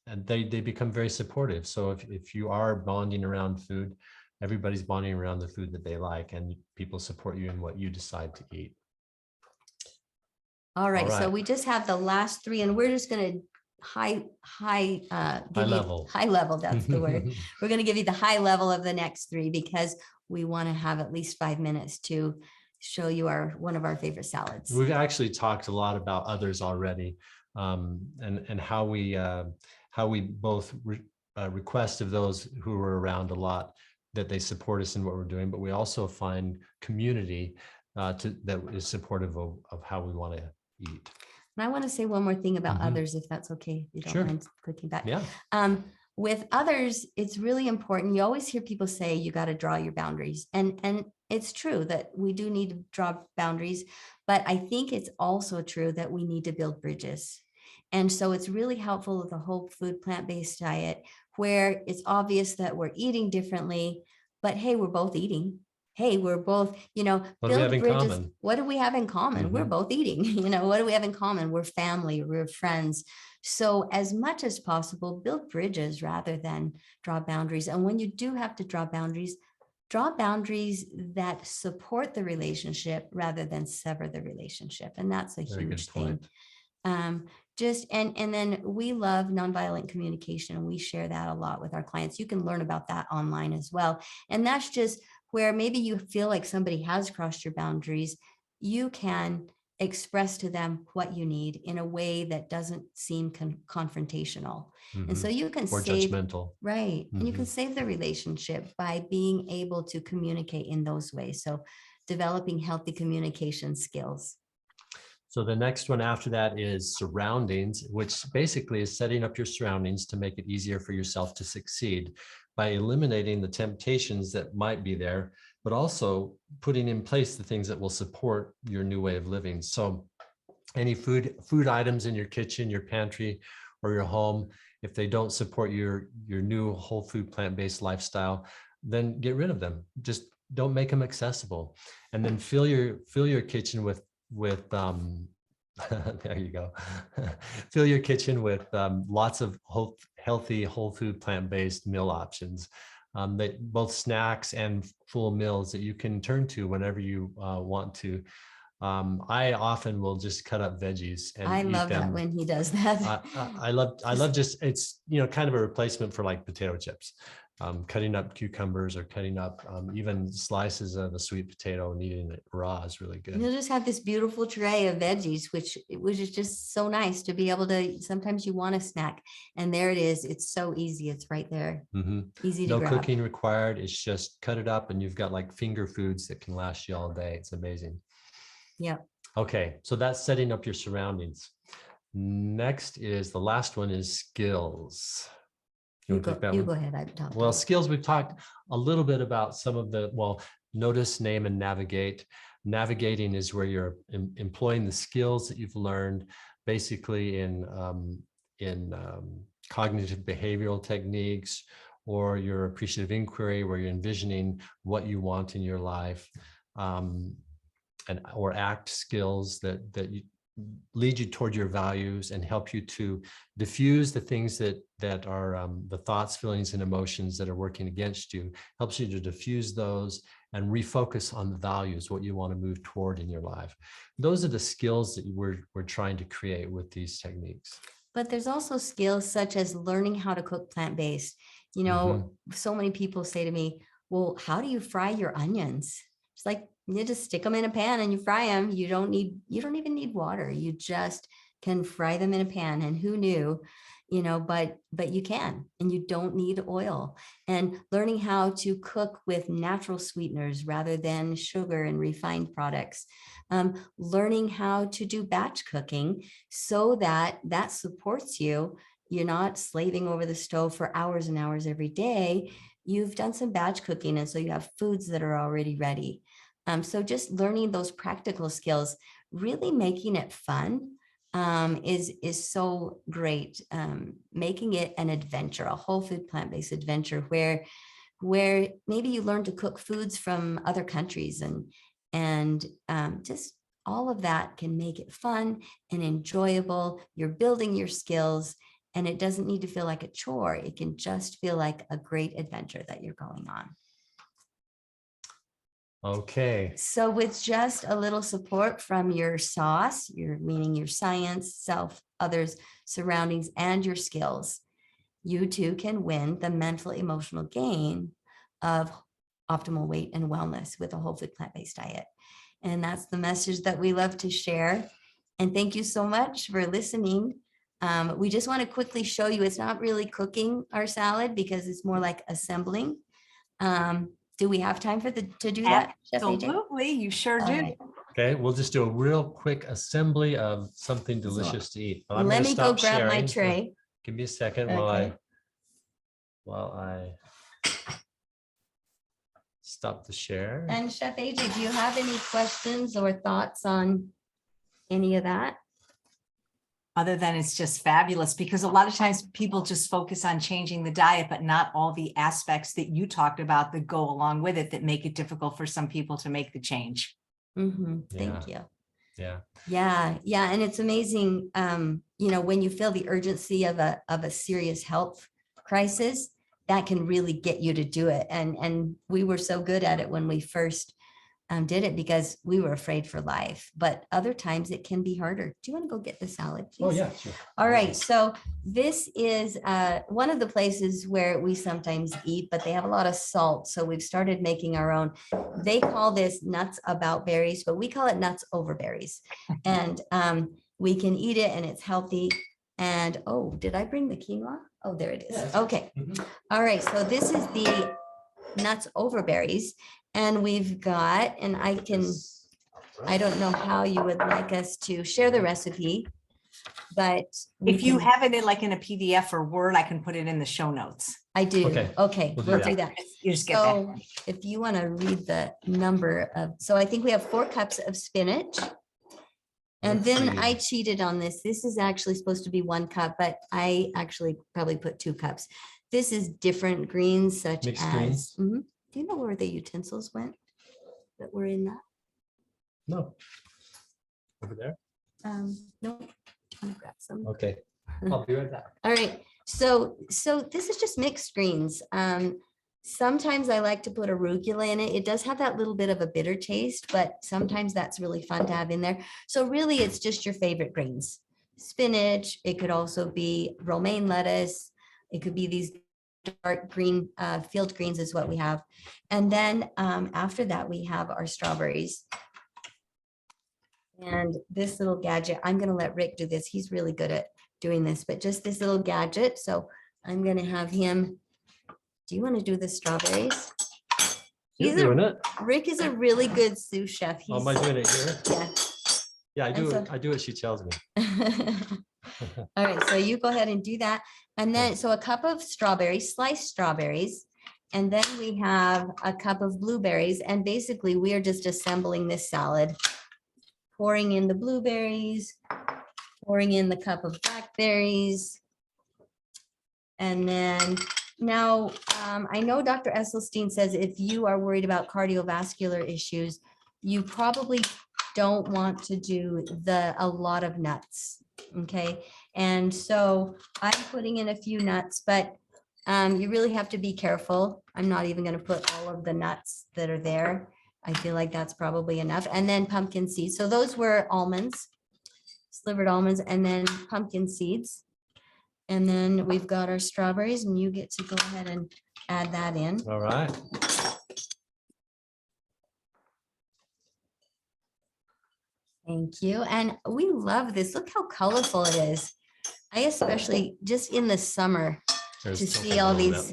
they become very supportive. So if you are bonding around food, everybody's bonding around the food that they like, and people support you in what you decide to eat. All right. So right. we just have the last three, and we're just going to high level. High level. That's the word. We're going to give you the high level of the next three because we want to have at least 5 minutes to show you one of our favorite salads. We've actually talked a lot about others already, and how we both request of those who are around a lot that they support us in what we're doing, but we also find community that is supportive of how we want to eat. And I want to say one more thing about others, if that's okay. If you don't mind clicking back. Yeah. With others, it's really important. You always hear people say you got to draw your boundaries. And it's true that we do need to draw boundaries, but I think it's also true that we need to build bridges. And so it's really helpful with a whole food plant-based diet where it's obvious that we're eating differently, but hey, we're both eating. Hey, we're both, What do we have in bridges. common? What do we have in common? We're both eating, what do we have in common? We're family, we're friends. So as much as possible, build bridges rather than draw boundaries. And when you do have to draw boundaries that support the relationship rather than sever the relationship. And that's a huge thing. And then we love nonviolent communication, and we share that a lot with our clients. You can learn about that online as well. And that's just where maybe you feel like somebody has crossed your boundaries, you can express to them what you need in a way that doesn't seem confrontational. And so you can or judgmental. Right. And you can save the relationship by being able to communicate in those ways. So developing healthy communication skills. So the next one after that is surroundings, which basically is setting up your surroundings to make it easier for yourself to succeed by eliminating the temptations that might be there, but also putting in place the things that will support your new way of living. So any food items in your kitchen, your pantry, or your home, if they don't support your new whole food plant-based lifestyle, then get rid of them. Just don't make them accessible. And then fill your kitchen with there you go. Fill your kitchen with lots of healthy, whole food, plant-based meal options, both snacks and full meals that you can turn to whenever you want to. I often will just cut up veggies and I eat love them. that when he does that. I love just, it's, kind of a replacement for like potato chips. Cutting up cucumbers or cutting up even slices of a sweet potato and eating it raw is really good. And you'll just have this beautiful tray of veggies, which is just so nice to be able to, sometimes you want a snack and there it is. It's so easy. It's right there. Easy to grab. No cooking required. It's just cut it up and you've got like finger foods that can last you all day. It's amazing. Yep. Okay. So that's setting up your surroundings. Next is the last one is skills. You go ahead. Well, skills, we've talked a little bit about some of the, notice, name, and navigate. Navigating is where you're employing the skills that you've learned basically in cognitive behavioral techniques, or your appreciative inquiry, where you're envisioning what you want in your life, or act skills that lead you toward your values and help you to diffuse the things that are the thoughts, feelings, and emotions that are working against you. Helps you to diffuse those and refocus on the values, what you want to move toward in your life. Those are the skills that we're trying to create with these techniques. But there's also skills such as learning how to cook plant-based. So many people say to me, well, how do you fry your onions? It's like, you just stick them in a pan and you fry them. You don't even need water. You just can fry them in a pan. And who knew, but you can, and you don't need oil. And learning how to cook with natural sweeteners rather than sugar and refined products. Learning how to do batch cooking so that supports you. You're not slaving over the stove for hours and hours every day. You've done some batch cooking, and so you have foods that are already ready. So just learning those practical skills, really making it fun is so great. Making it an adventure, a whole food plant-based adventure where maybe you learn to cook foods from other countries and just all of that can make it fun and enjoyable. You're building your skills And it doesn't need to feel like a chore. It can just feel like a great adventure that you're going on. Okay. So with just a little support from your sauce, meaning your science, self, others, surroundings, and your skills, you too can win the mental emotional gain of optimal weight and wellness with a whole food plant-based diet. And that's the message that we love to share. And thank you so much for listening. We just want to quickly show you, it's not really cooking our salad because it's more like assembling. Do we have time to do that, Chef AJ? Absolutely, you sure All do. right. Okay, we'll just do a real quick assembly of something delicious to eat. I'm Let gonna me go stop grab my sharing, so tray. give me a second Okay. while I stop the share. And Chef AJ, do you have any questions or thoughts on any of that? Other than it's just fabulous, because a lot of times people just focus on changing the diet, but not all the aspects that you talked about that go along with it that make it difficult for some people to make the change. Thank you. Yeah. Yeah. And it's amazing, when you feel the urgency of a serious health crisis, that can really get you to do it. And we were so good at it when we first did it because we were afraid for life. But other times it can be harder. Do you want to go get the salad, please? Oh, yeah, sure. All right. So this is one of the places where we sometimes eat, but they have a lot of salt. So we've started making our own. They call this nuts about berries, but we call it nuts over berries. And we can eat it and it's healthy. And oh, did I bring the quinoa? Oh, there it is. Yes. Okay. All right. So this is the nuts over berries. And we've got, and I don't know how you would like us to share the recipe, but If you have it in a PDF or Word, I can put it in the show notes. I do. Okay, We'll we'll do that. You just get So that. if you want to read the number of, so I think we have 4 cups of spinach. And Let's then see. I cheated on this. This is actually supposed to be 1 cup, but I actually probably put 2 cups. This is different greens such Mixed as, greens? Do you know where the utensils went that were in that? No. Over there? No, I'm gonna grab some. Okay. I'll be right back. All right, so this is just mixed greens. Sometimes I like to put arugula in it. It does have that little bit of a bitter taste, but sometimes that's really fun to have in there. So really, it's just your favorite greens. Spinach, it could also be romaine lettuce. It could be these dark green field greens is what we have. And then after that, we have our strawberries. And this little gadget, I'm going to let Rick do this. He's really good at doing this, but just this little gadget. So I'm going to have him. Do you want to do the strawberries? You're doing it. Rick is a really good sous chef. Oh, am I doing it here? Yeah. Yeah, I do. So- I do what she tells me. All right, so you go ahead and do that. And then, so a cup of strawberries, sliced strawberries. And then we have a cup of blueberries. And basically we are just assembling this salad, pouring in the blueberries, pouring in the cup of blackberries. And then now I know Dr. Esselstyn says if you are worried about cardiovascular issues, you probably don't want to do a lot of nuts. Okay. And so I'm putting in a few nuts, but you really have to be careful. I'm not even going to put all of the nuts that are there. I feel like that's probably enough. And then pumpkin seeds. So those were almonds, slivered almonds, and then pumpkin seeds. And then we've got our strawberries, and you get to go ahead and add that in. All right. Thank you. And we love this. Look how colorful it is. I especially just in the summer There's to still see all a little these,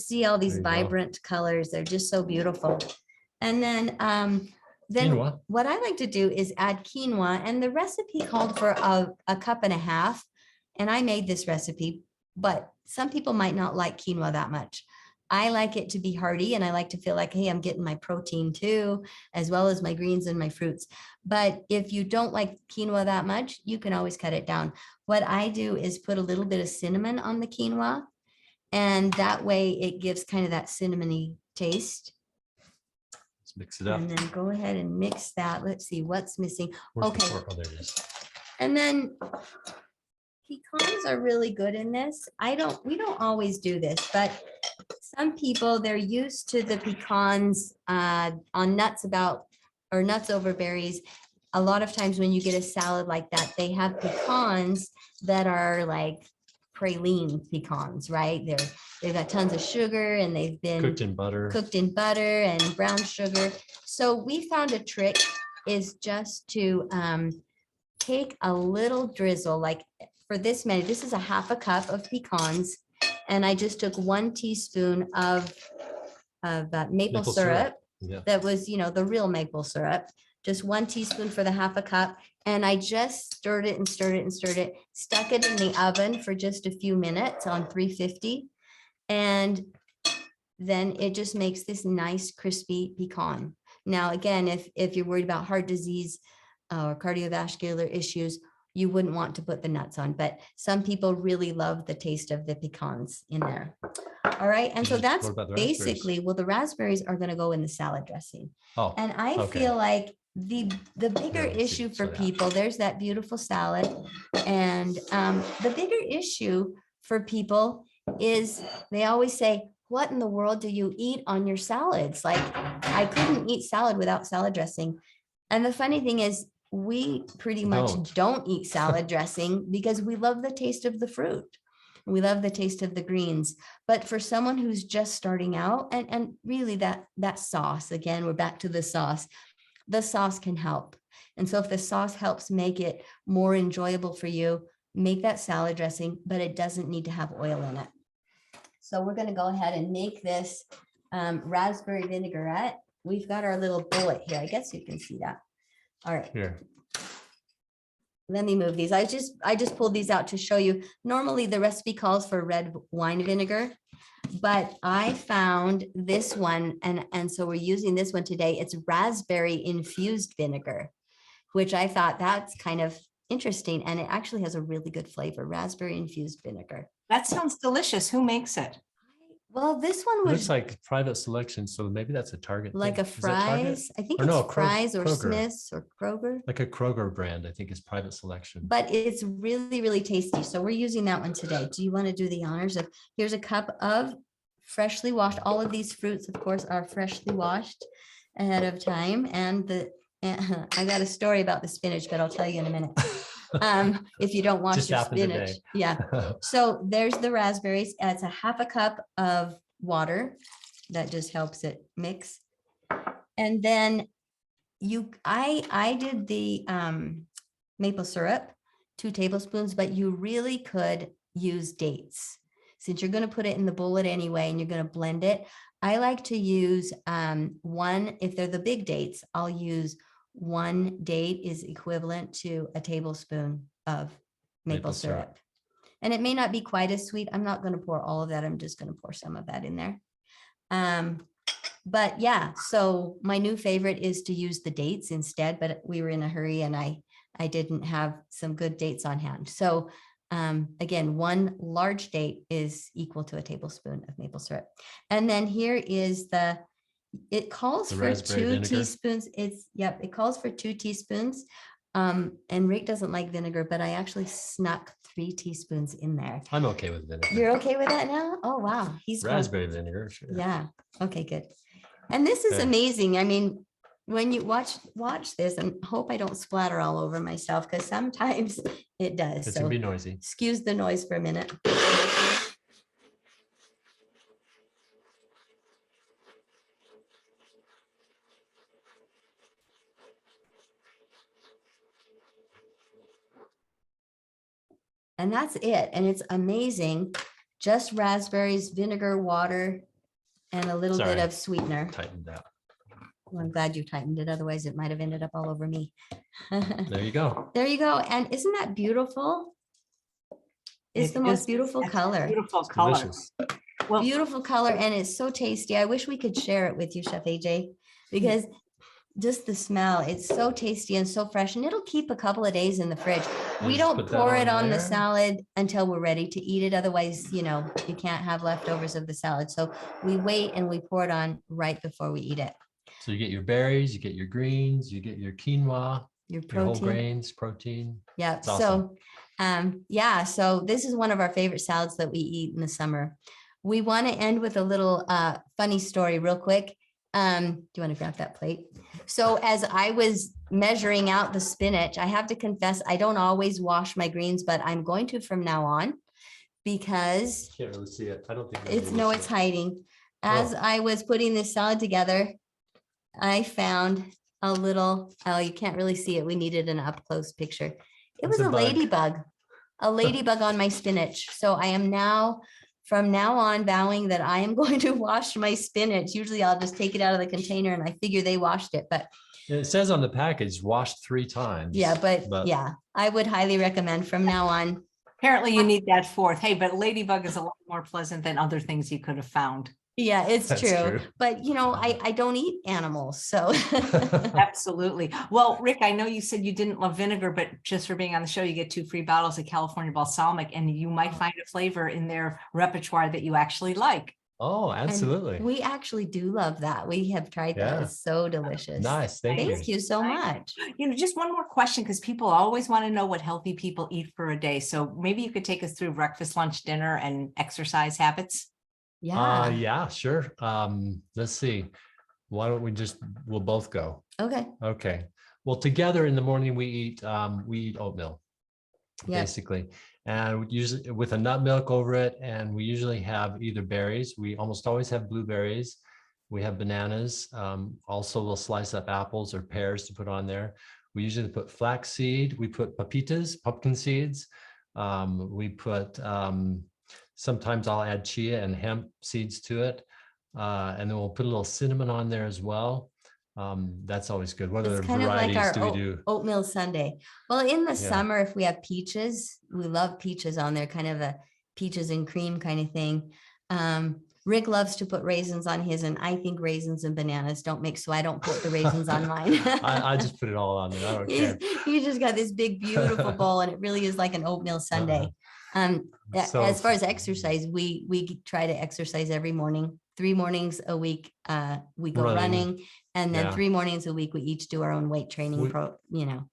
There you go. vibrant colors. They're just so beautiful. And then Quinoa. what I like to do is add quinoa, and the recipe called for a cup and a half. And I made this recipe, but some people might not like quinoa that much. I like it to be hearty, and I like to feel like, hey, I'm getting my protein too, as well as my greens and my fruits. But if you don't like quinoa that much, you can always cut it down. What I do is put a little bit of cinnamon on the quinoa, and that way it gives kind of that cinnamony taste. Let's mix it up. And then go ahead and mix that. Let's see what's missing. Where's the Okay. fork? Oh, there it is. And then Pecans are really good in this. We don't always do this, but some people, they're used to the pecans on nuts or nuts over berries. A lot of times when you get a salad like that, they have pecans that are like praline pecans, right? They've got tons of sugar and they've been Cooked in butter. And brown sugar. So we found a trick is just to take a little drizzle, like for this many, this is a half a cup of pecans. And I just took 1 teaspoon of maple syrup. Yeah. That was, the real maple syrup, just 1 teaspoon for the half a cup. And I just stirred it and stirred it and stirred it, stuck it in the oven for just a few minutes on 350. And then it just makes this nice crispy pecan. Now, again, if you're worried about heart disease or cardiovascular issues, you wouldn't want to put the nuts on, but some people really love the taste of the pecans in there. All right. And so that's basically, well, the raspberries are going to go in the salad dressing. Oh, and I okay. feel like the bigger issue for people, there's that beautiful salad. And the bigger issue for people is they always say, what in the world do you eat on your salads? Like, I couldn't eat salad without salad dressing. And the funny thing is, we pretty much don't eat salad dressing because we love the taste of the fruit. We love the taste of the greens. But for someone who's just starting out, and really that sauce, again, we're back to the sauce can help. And so if the sauce helps make it more enjoyable for you, make that salad dressing, but it doesn't need to have oil in it. So we're going to go ahead and make this raspberry vinaigrette. We've got our little bullet here. I guess you can see that. All right. Here. Let me move these. I just pulled these out to show you. Normally the recipe calls for red wine vinegar, but I found this one and so we're using this one today. It's raspberry infused vinegar, which I thought that's kind of interesting. And it actually has a really good flavor, raspberry infused vinegar. That sounds delicious. Who makes it? Well, this one It was looks like private selection, so maybe that's a Target. like thing. a Is that Target? Fry's. I think Or it's no, Fry's or Kroger. Smith's or Kroger. Like a Kroger brand, I think is private selection. But it's really, really tasty. So we're using that one today. Do you want to do the honors of, here's a cup of freshly washed, all of these fruits, of course, are freshly washed ahead of time. And I got a story about the spinach, but I'll tell you in a minute. If you don't wash Just your happened spinach. today. Yeah. So there's the raspberries. It's a half a cup of water. That just helps it mix. And then I did the maple syrup, 2 tablespoons, but you really could use dates. Since you're going to put it in the bullet anyway, and you're going to blend it. I like to use one, if they're the big dates, I'll use 1 date is equivalent to a tablespoon of maple syrup. And it may not be quite as sweet. I'm not going to pour all of that. I'm just going to pour some of that in there. But yeah, so my new favorite is to use the dates instead, but we were in a hurry and I didn't have some good dates on hand. So again, 1 large date is equal to a tablespoon of maple syrup. And then here is it calls for 2 teaspoons. It calls for 2 teaspoons. And Rick doesn't like vinegar, but I actually snuck 3 teaspoons in there. I'm okay with vinegar. You're okay with that now? Oh, wow. He's raspberry vinegar. Sure. Yeah. Okay, good. And this is amazing. I mean, when you watch this, and hope I don't splatter all over myself because sometimes it does. It's gonna be noisy. Excuse the noise for a minute. And that's it. And it's amazing. Just raspberries, vinegar, water, and a little bit of sweetener. Tightened out. Well, I'm glad you tightened it. Otherwise, it might have ended up all over me. There you go. There you go. And isn't that beautiful? It's the most beautiful color. Beautiful color. Well, beautiful color. And it's so tasty. I wish we could share it with you, Chef AJ, because just the smell, it's so tasty and so fresh, and it'll keep a couple of days in the fridge. We don't pour it on the salad until we're ready to eat it. Otherwise, you can't have leftovers of the salad. So we wait and we pour it on right before we eat it. So you get your berries, you get your greens, you get your quinoa, your whole grains, protein. Yeah. It's awesome. Yeah, so this is one of our favorite salads that we eat in the summer. We want to end with a little funny story real quick. Do you want to grab that plate? So as I was measuring out the spinach, I have to confess, I don't always wash my greens, but I'm going to from now on because Can't really see it. I don't think it's hiding. As I was putting this salad together, I found a little, oh, you can't really see it. We needed an up close picture. It It's was a a bug. ladybug on my spinach. So I am now, from now on, vowing that I am going to wash my spinach. Usually I'll just take it out of the container and I figure they washed it, but It says on the package, washed 3 times. yeah, but yeah, I would highly recommend from now on. Apparently you need that fourth. Hey, but ladybug is a lot more pleasant than other things you could have found. Yeah, it's That's true. true. But you know, I don't eat animals, so. Absolutely. Well, Rick, I know you said you didn't love vinegar, but just for being on the show, you get 2 free bottles of California balsamic, and you might find a flavor in their repertoire that you actually like. Oh, And absolutely. we actually do love that. We have tried that. Yeah. It's so delicious. Nice. Thank you. Thank you so much. Just one more question, because people always want to know what healthy people eat for a day. So maybe you could take us through breakfast, lunch, dinner, and exercise habits. Yeah. Yeah, sure. Let's see. Why don't we'll both go. Okay. Okay. Well, together in the morning, we eat oatmeal, Yeah. basically. And usually with a nut milk over it. And we usually have either berries. We almost always have blueberries. We have bananas. Also, we'll slice up apples or pears to put on there. We usually put flaxseed. We put pepitas, pumpkin seeds. We put, sometimes I'll add chia and hemp seeds to it. And then we'll put a little cinnamon on there as well. That's always good. What It's other kind of like varieties our do we do? oatmeal sundae. Well, in the Yeah. summer, if we have peaches, we love peaches on there, kind of a peaches and cream kind of thing. Rick loves to put raisins on his, and I think raisins and bananas don't mix, so I don't put the raisins on mine. I just put it all on there. I don't care. He's just got this big, beautiful bowl, and it really is like an oatmeal sundae. So- As far as exercise, we try to exercise every morning, 3 mornings a week. We go running, and then Yeah. 3 mornings a week, we each do our own weight training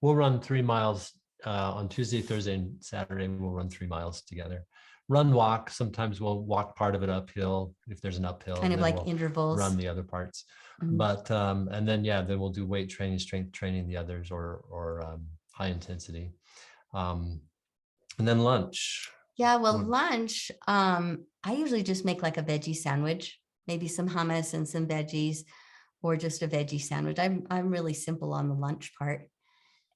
We'll run 3 miles on Tuesday, Thursday, and Saturday. We'll run 3 miles together. Run, walk. Sometimes we'll walk part of it uphill if there's an uphill. kind of and then like we'll intervals. run the other parts. Mhm. But and then then we'll do weight training, strength training, the others, or high intensity. And then lunch. Yeah, well, Mm. lunch, I usually just make like a veggie sandwich, maybe some hummus and some veggies, or just a veggie sandwich. I'm really simple on the lunch part.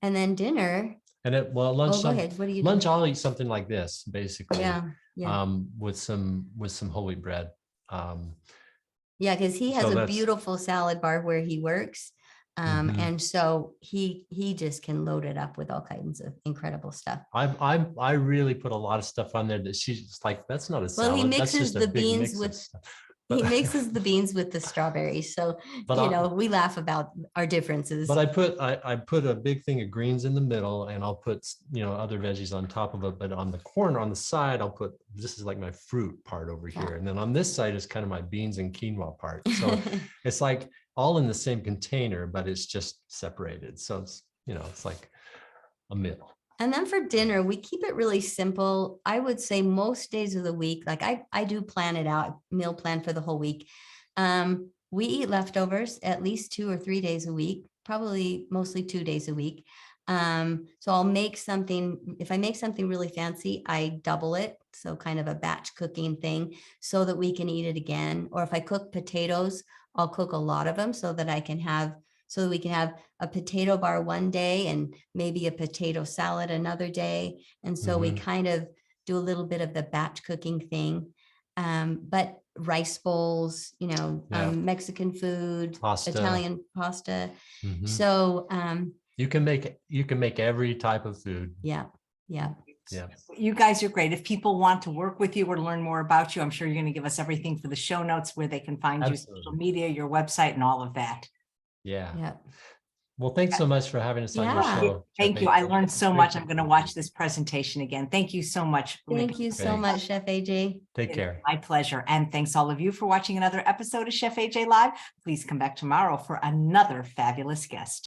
And then dinner. And lunch. Oh, go ahead. What do you do? Lunch, I'll eat something like this, basically. Yeah, yeah. With some whole wheat bread. Yeah, because he has So a that's- beautiful salad bar where he works. Mhm. And so he just can load it up with all kinds of incredible stuff. I really put a lot of stuff on there that she's just like, that's not a salad. Well, he that's mixes just a the big beans mix of with stuff." he But- mixes the beans with the strawberries. So, But we laugh about our differences. But I put a big thing of greens in the middle, and I'll put other veggies on top of it. But on the corner on the side, I'll put, this is like my fruit part over Yeah. here, and then on this side is kind of my beans and quinoa part. So it's like all in the same container, but it's just separated. So it's it's like a meal. And then for dinner, we keep it really simple. I would say most days of the week, like I do plan it out, meal plan for the whole week. We eat leftovers at least 2 or 3 days a week, probably mostly 2 days a week. So I'll make something, if I make something really fancy, I double it. So kind of a batch cooking thing so that we can eat it again. Or if I cook potatoes, I'll cook a lot of them so that we can have a potato bar one day and maybe a potato salad another day. And so we Mhm. kind of do a little bit of the batch cooking thing. But rice bowls, Yeah. Mexican food, Pasta. Italian pasta. Mhm. So You can make every type of food. yeah. Yeah. You guys are great. If people want to work with you or learn more about you, I'm sure you're going to give us everything for the show notes, where they can find you, social Absolutely. media, your website, and all of that. Yeah. Well, thanks so much for having us on your Yeah. show. Thank you. Chef I AJ. learned so Great much. to I'm going to meet watch you. this presentation again. Thank you so much. Thank you so Thanks. much, Chef AJ. Take care. My pleasure. And thanks all of you for watching another episode of Chef AJ Live. Please come back tomorrow for another fabulous guest.